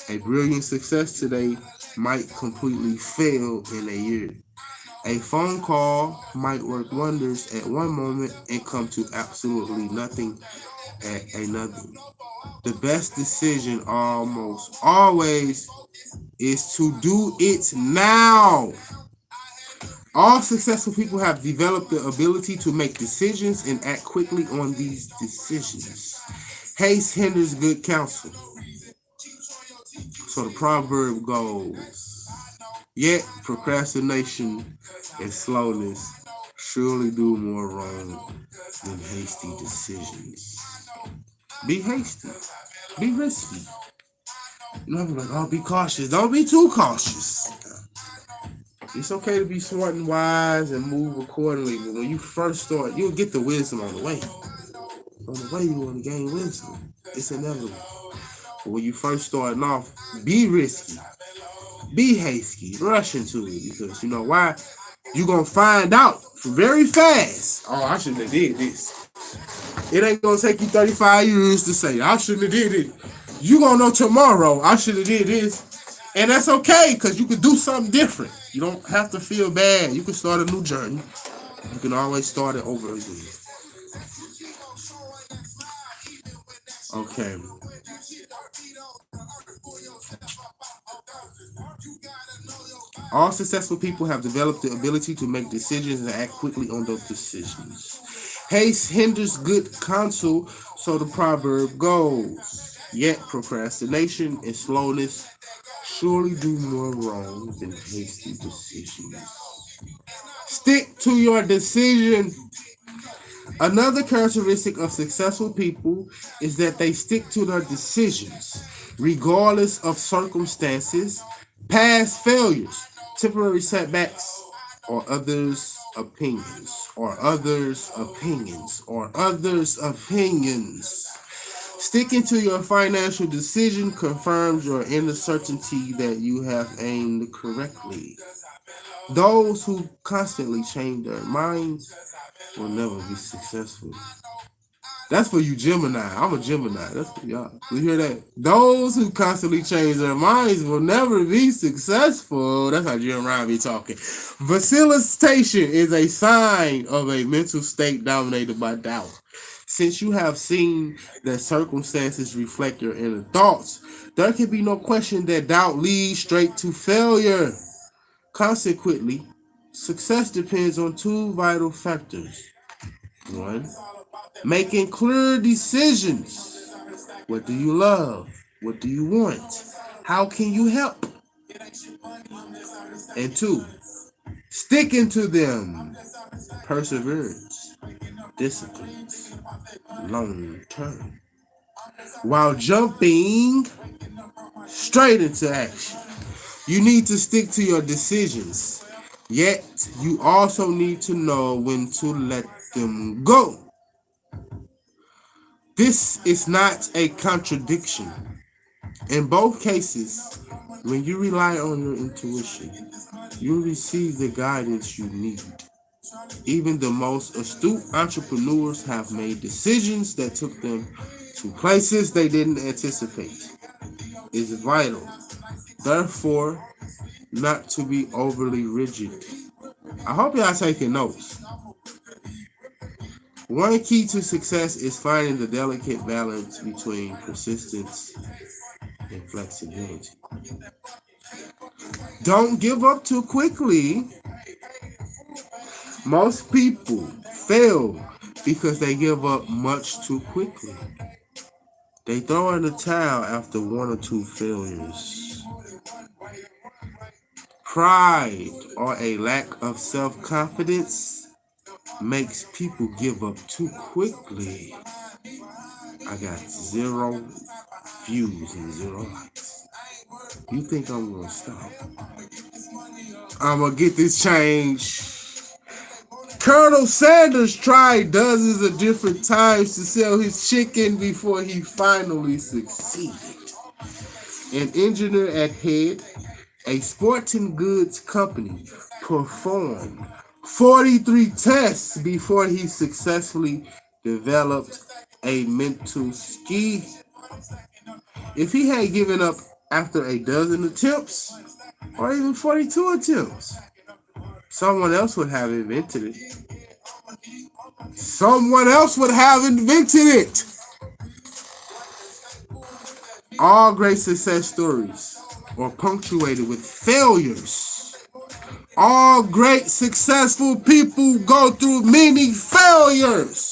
a brilliant success today might completely fail in a year. A phone call might work wonders at one moment and come to absolutely nothing at another. The best decision almost always is to do it now. All successful people have developed the ability to make decisions and act quickly on these decisions. Haste hinders good counsel. So the proverb goes, yet procrastination and slowness surely do more wrong than hasty decisions. Be hasty. Be risky. You know, like, oh, be cautious. Don't be too cautious. It's okay to be smart and wise and move accordingly, but when you first start, you'll get the wisdom on the way. On the way, you want to gain wisdom. It's inevitable. But when you first starting off, be risky. Be hasty. Rush into it, because you know why? You're going to find out very fast. Oh, I shouldn't have did this. It ain't going to take you 35 years to say, I shouldn't have did it. You're going to know tomorrow, I should have did this. And that's okay, because you can do something different. You don't have to feel bad. You can start a new journey. You can always start it over again. Okay. All successful people have developed the ability to make decisions and act quickly on those decisions. Haste hinders good counsel, so the proverb goes. Yet procrastination and slowness surely do more wrong than hasty decisions. Stick to your decision. Another characteristic of successful people is that they stick to their decisions, regardless of circumstances, past failures, temporary setbacks, or others' opinions, Sticking to your financial decision confirms your inner certainty that you have aimed correctly. Those who constantly change their minds will never be successful. That's for you, Gemini. I'm a Gemini. That's for y'all. You hear that? Those who constantly change their minds will never be successful. That's how Jeremiah be talking. Vacillation is a sign of a mental state dominated by doubt. Since you have seen that circumstances reflect your inner thoughts, there can be no question that doubt leads straight to failure. Consequently, success depends on two vital factors. One, making clear decisions. What do you love? What do you want? How can you help? And two, sticking to them. Perseverance, discipline, long term. While jumping straight into action. You need to stick to your decisions. Yet, you also need to know when to let them go. This is not a contradiction. In both cases, when you rely on your intuition, you receive the guidance you need. Even the most astute entrepreneurs have made decisions that took them to places they didn't anticipate. It's vital, therefore, not to be overly rigid. I hope y'all taking notes. One key to success is finding the delicate balance between persistence and flexibility. Don't give up too quickly. Most people fail because they give up much too quickly. They throw in the towel after one or two failures. Pride or a lack of self-confidence makes people give up too quickly. I got 0 views and 0 likes. You think I'm gonna stop? I'm gonna get this change. Colonel Sanders tried dozens of different times to sell his chicken before he finally succeeded. An engineer at head, a sporting goods company, performed 43 tests before he successfully developed a mental ski. If he had given up after a dozen attempts, or even 42 attempts, someone else would have invented it. All great success stories are punctuated with failures. All great successful people go through many failures.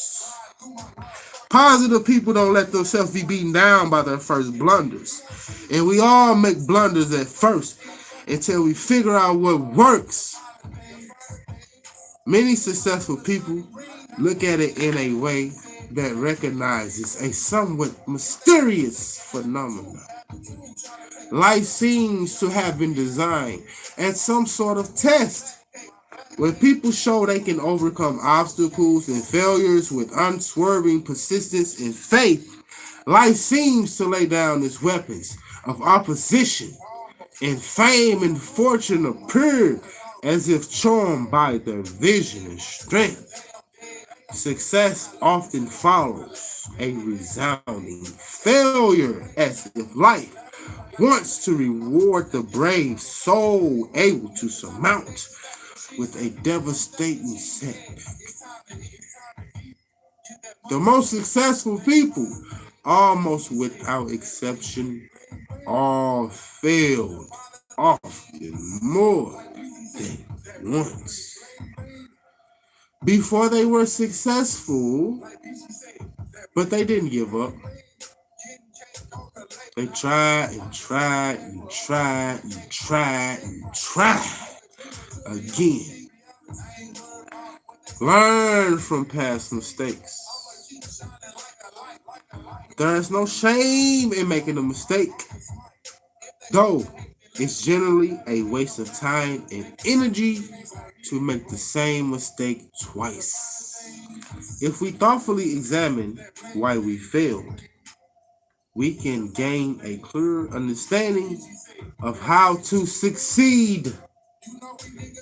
Positive people don't let themselves be beaten down by their first blunders. And we all make blunders at first until we figure out what works. Many successful people look at it in a way that recognizes a somewhat mysterious phenomenon. Life seems to have been designed as some sort of test. When people show they can overcome obstacles and failures with unswerving persistence and faith, life seems to lay down its weapons of opposition, and fame and fortune appear as if charmed by their vision and strength. Success often follows a resounding failure, as if life wants to reward the brave soul able to surmount with a devastating setback. The most successful people, almost without exception, all failed often more than once. Before they were successful, but they didn't give up. They tried and tried and tried and tried and tried again. Learn from past mistakes. There is no shame in making a mistake, though it's generally a waste of time and energy to make the same mistake twice. If we thoughtfully examine why we failed, we can gain a clearer understanding of how to succeed.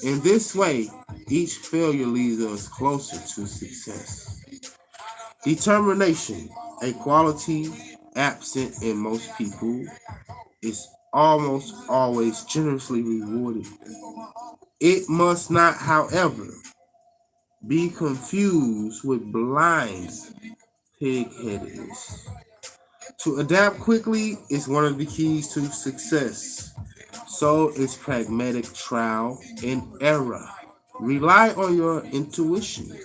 In this way, each failure leads us closer to success. Determination, a quality absent in most people, is almost always generously rewarded. It must not, however, be confused with blind pig-headedness. To adapt quickly is one of the keys to success. So is pragmatic trial and error. Rely on your intuition.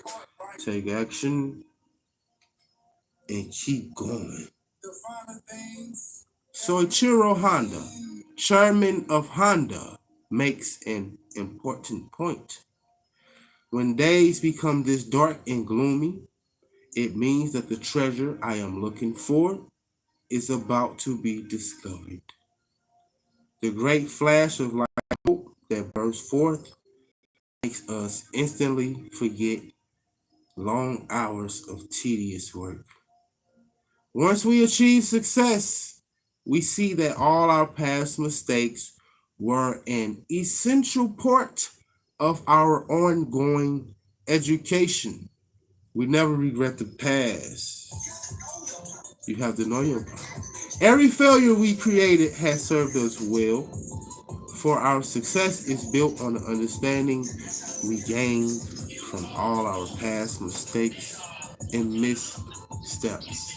Take action and keep going. Soichiro Honda, chairman of Honda, makes an important point. When days become this dark and gloomy, it means that the treasure I am looking for is about to be discovered. The great flash of light that bursts forth makes us instantly forget long hours of tedious work. Once we achieve success, we see that all our past mistakes were an essential part of our ongoing education. We never regret the past. You have to know your past. Every failure we created has served us well, for our success is built on the understanding we gained from all our past mistakes and missteps.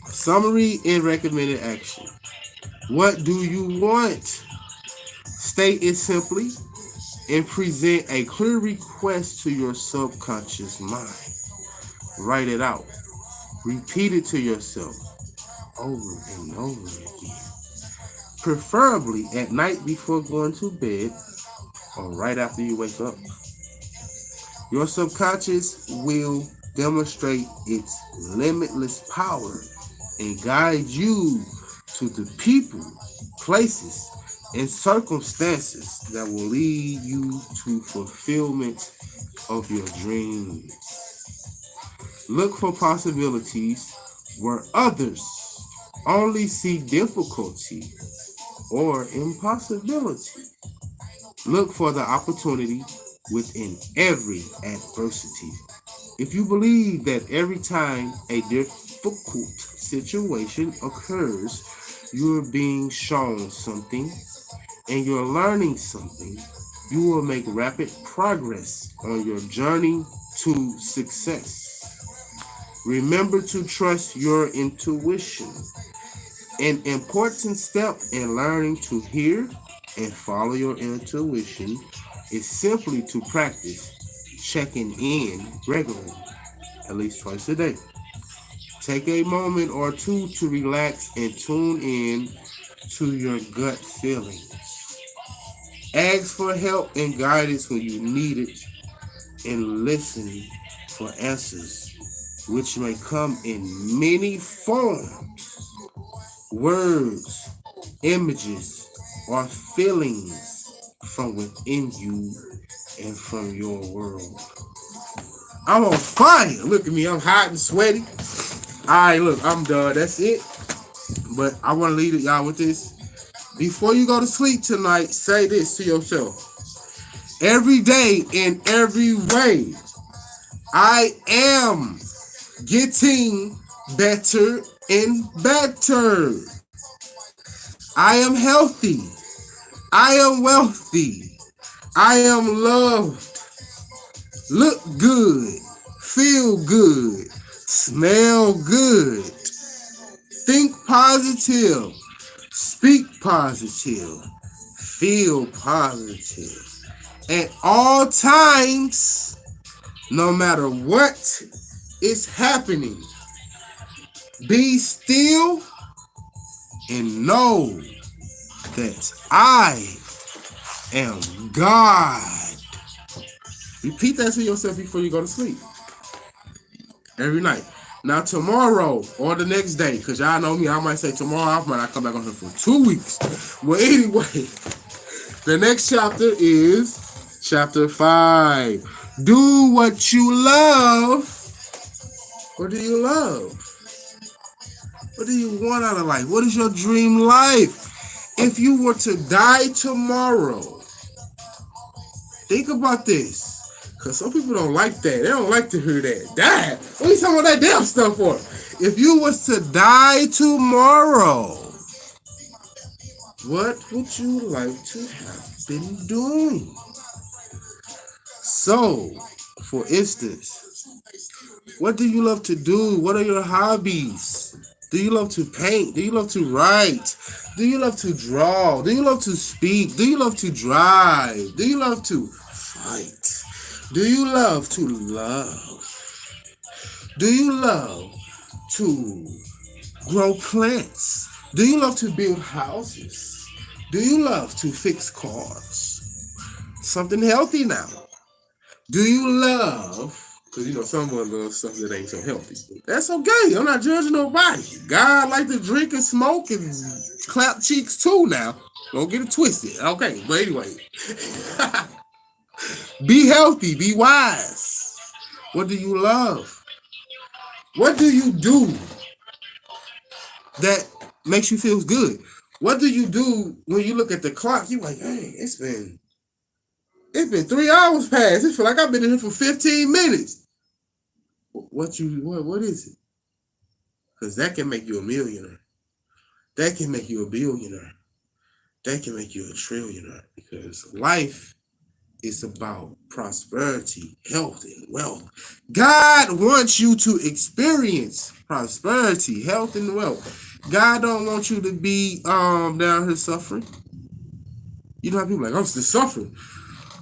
Summary and recommended action. What do you want? State it simply and present a clear request to your subconscious mind. Write it out. Repeat it to yourself over and over again. Preferably at night before going to bed or right after you wake up. Your subconscious will demonstrate its limitless power and guide you to the people, places, and circumstances that will lead you to fulfillment of your dreams. Look for possibilities where others only see difficulty or impossibility. Look for the opportunity within every adversity. If you believe that every time a difficult situation occurs, you're being shown something and you're learning something, you will make rapid progress on your journey to success. Remember to trust your intuition. An important step in learning to hear and follow your intuition is simply to practice checking in regularly, at least twice a day. Take a moment or two to relax and tune in to your gut feeling. Ask for help and guidance when you need it, and listen for answers, which may come in many forms: words, images, or feelings from within you and from your world. I'm on fire. Look at me. I'm hot and sweaty. All right, look, I'm done. That's it. But I want to leave y'all with this. Before you go to sleep tonight, say this to yourself. Every day, in every way, I am getting better and better. I am healthy. I am wealthy. I am loved. Look good. Feel good. Smell good. Think positive. Speak positive. Feel positive. At all times, no matter what is happening, be still and know that I am God. Repeat that to yourself before you go to sleep. Every night. Now tomorrow or the next day, because y'all know me, I might say tomorrow, I might not come back on here for 2 weeks. Well, anyway, the next chapter is chapter 5. Do what you love. What do you love? What do you want out of life? What is your dream life? If you were to die tomorrow, think about this. Because some people don't like that. They don't like to hear that. Die? What are you talking about that damn stuff for? If you was to die tomorrow, what would you like to have been doing? So, for instance, what do you love to do? What are your hobbies? Do you love to paint? Do you love to write? Do you love to draw? Do you love to speak? Do you love to drive? Do you love to fight? Do you love to love? Do you love to grow plants? Do you love to build houses? Do you love to fix cars? Something healthy now. Do you love, because you know someone loves stuff that ain't so healthy. That's okay. I'm not judging nobody. God like to drink and smoke and clap cheeks too now. Don't get it twisted. Okay, but anyway. Be healthy. Be wise. What do you love? What do you do that makes you feel good? What do you do when you look at the clock? You're like, hey, it's been 3 hours past. It feel like I've been in here for 15 minutes. What is it? Because that can make you a millionaire. That can make you a billionaire. That can make you a trillionaire. Because life is about prosperity, health, and wealth. God wants you to experience prosperity, health, and wealth. God don't want you to be down here suffering. You know how people are like, I'm still suffering.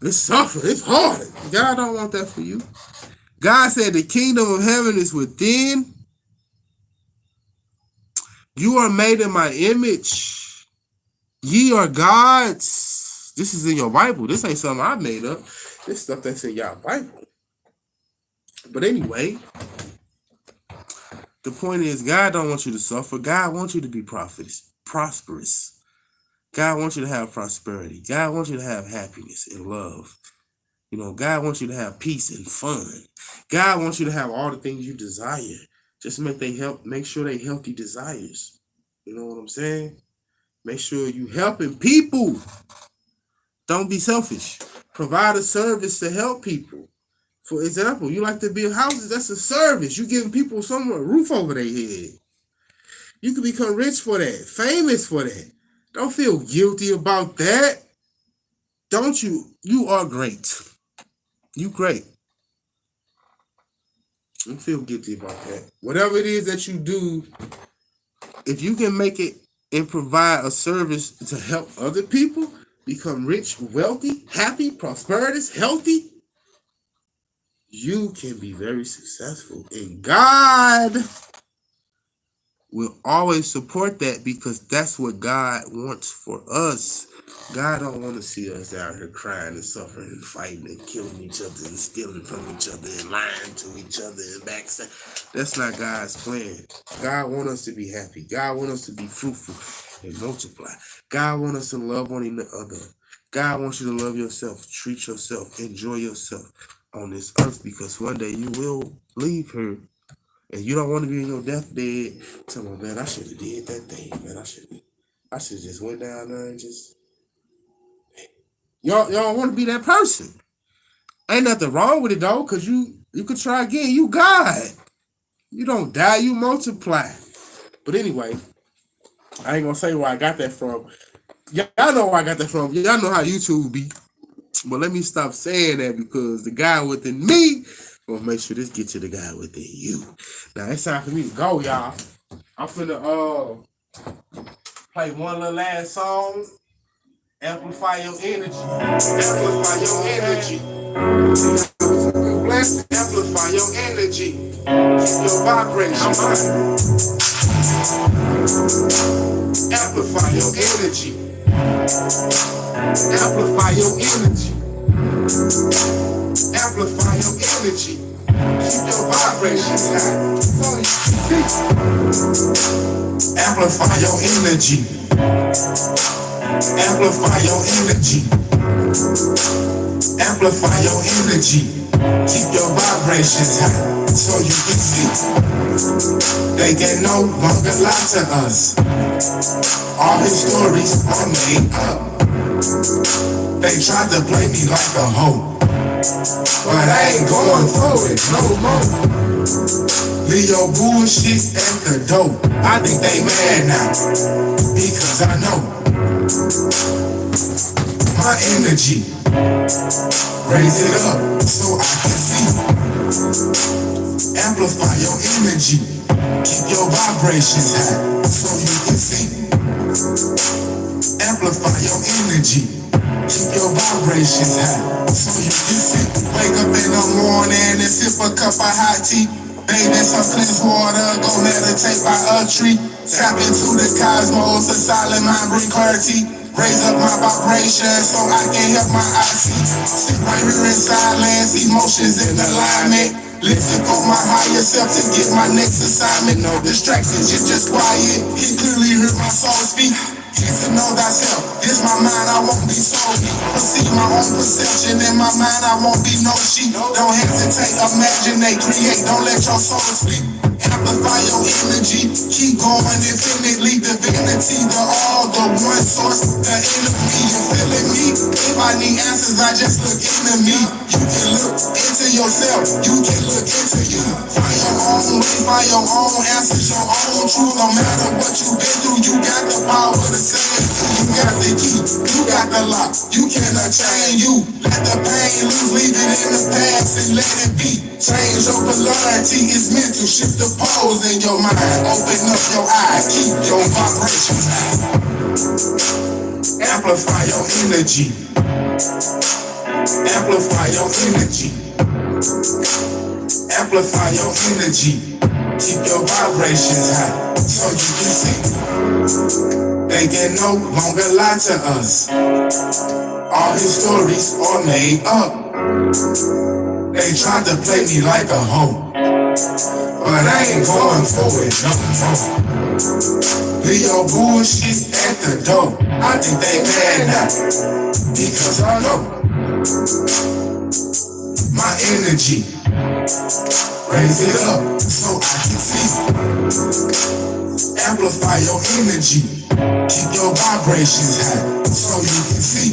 It's suffering. It's hard. God don't want that for you. God said the kingdom of heaven is within. You are made in my image. Ye are gods. This is in your Bible. This ain't something I made up. This stuff that's in y'all Bible. But anyway, the point is God don't want you to suffer. God wants you to be prosperous. God wants you to have prosperity. God wants you to have happiness and love. You know, God wants you to have peace and fun. God wants you to have all the things you desire. Just make sure they healthy desires. You know what I'm saying? Make sure you helping people. Don't be selfish. Provide a service to help people. For example, you like to build houses, that's a service. You giving people a roof over their head. You can become rich for that, famous for that. Don't feel guilty about that. Don't you? You are great. You great. Don't feel guilty about that. Whatever it is that you do, if you can make it and provide a service to help other people become rich, wealthy, happy, prosperous, healthy, you can be very successful. And God We'll always support that because that's what God wants for us. God don't want to see us out here crying and suffering and fighting and killing each other and stealing from each other and lying to each other and backstabbing. That's not God's plan. God wants us to be happy. God wants us to be fruitful and multiply. God wants us to love one another. God wants you to love yourself, treat yourself, enjoy yourself on this earth because one day you will leave her. And you don't want to be in your deathbed telling me, man, I should have did that thing, man. I should have just went down there and just y'all don't want to be that person. Ain't nothing wrong with it though, cause you could try again. You God. You don't die, you multiply. But anyway, I ain't gonna say where I got that from. Y'all know where I got that from. Y'all know how YouTube be. But let me stop saying that because the guy within me will make sure this gets to the guy within you. Now it's time for me to go, y'all. I'm finna play one little last song. Amplify your energy. Amplify your energy. Amplify your energy. Keep your vibration high. Amplify your energy. Amplify your energy. Amplify your energy. Keep your vibrations high. Amplify your energy. Amplify your energy. Amplify your energy. Keep your vibrations high so you can see. They can no longer lie to us. All his stories are made up. They tried to play me like a hoe, but I ain't going for it no more. Leave your bullshit at the door. I think they mad now because I know my energy. Raise it up so I can see. Amplify your energy. Keep your vibrations high so you can see. Amplify your energy. Keep your vibrations high so you can see. Wake up in the morning and sip a cup of hot tea. Bathe in some clean water, go meditate by a tree. Tap into the cosmos, a silent mind bring clarity. Raise up my vibration so I can help my eyes see. Sit right here in silence, emotions in alignment. Listen for my higher self to get my next assignment. No distractions, you're just quiet. Can clearly hear my soul speak. Get to know thyself. This my mind, I won't be solely. Perceive my own perception in my mind, I won't be no sheep. Don't hesitate, imaginate, create. Don't let your soul sleep. Amplify your energy, keep going infinitely. Divinity, the all, the one source, the enemy. You feeling me? If I need answers, I just look into me. You can look into yourself, you can look into you. Find your own way, find your own answers, your own truth. No matter what you've been through, you got the power to say it. You got the key, you got the lock. You cannot change you. Let the pain loose, leave it in the past and let it be. Change your polarity, it's mental. Shift the pose in your mind. Open up your eyes, keep your vibrations high. Amplify your energy. Amplify your energy. Amplify your energy. Keep your vibrations high so you can see. They can no longer lie to us. All his stories are made up. They tried to play me like a hoe, but I ain't going for it no more. Leave your bullshit at the door. I think they mad now because I know my energy. Raise it up so I can see. Amplify your energy. Keep your vibrations high so you can see.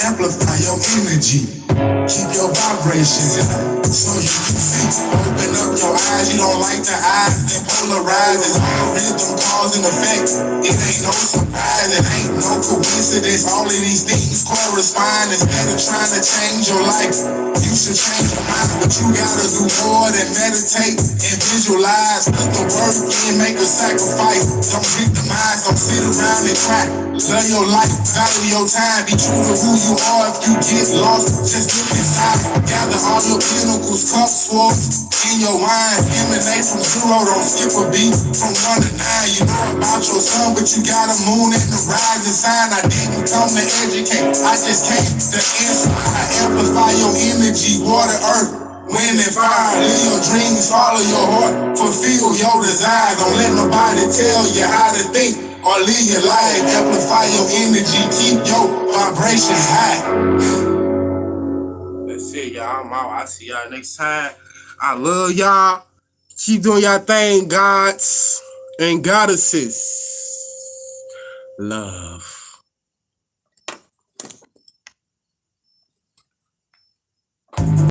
Amplify your energy. Keep your vibrations high so you can see. Open up your eyes, you don't like the eyes, then polarize. It's all rhythm, cause and effect. It ain't no surprise, it ain't no coincidence. All of these things correspond. Instead of trying to change your life, you should change your mind. But you gotta do more than meditate and visualize. Put the work in, make a sacrifice. Don't victimize, don't sit around and cry. Love your life, value your time. Be true to who you are. If you get lost, just look inside. Gather all your pinnacles, cups, swords, In your mind, emanate from zero, don't skip a beat. From 1 to 9, you know about your son, but you got a moon and the rising sign. I didn't come to educate, I just came to inspire. Amplify your energy, water, earth, wind and fire. Live your dreams, follow your heart, fulfill your desire. Don't let nobody tell you how to think or live your life. Amplify your energy, keep your vibrations high. That's it, y'all. I'm out. I'll see y'all next time. I love y'all. Keep doing y'all thing, gods and goddesses. Love.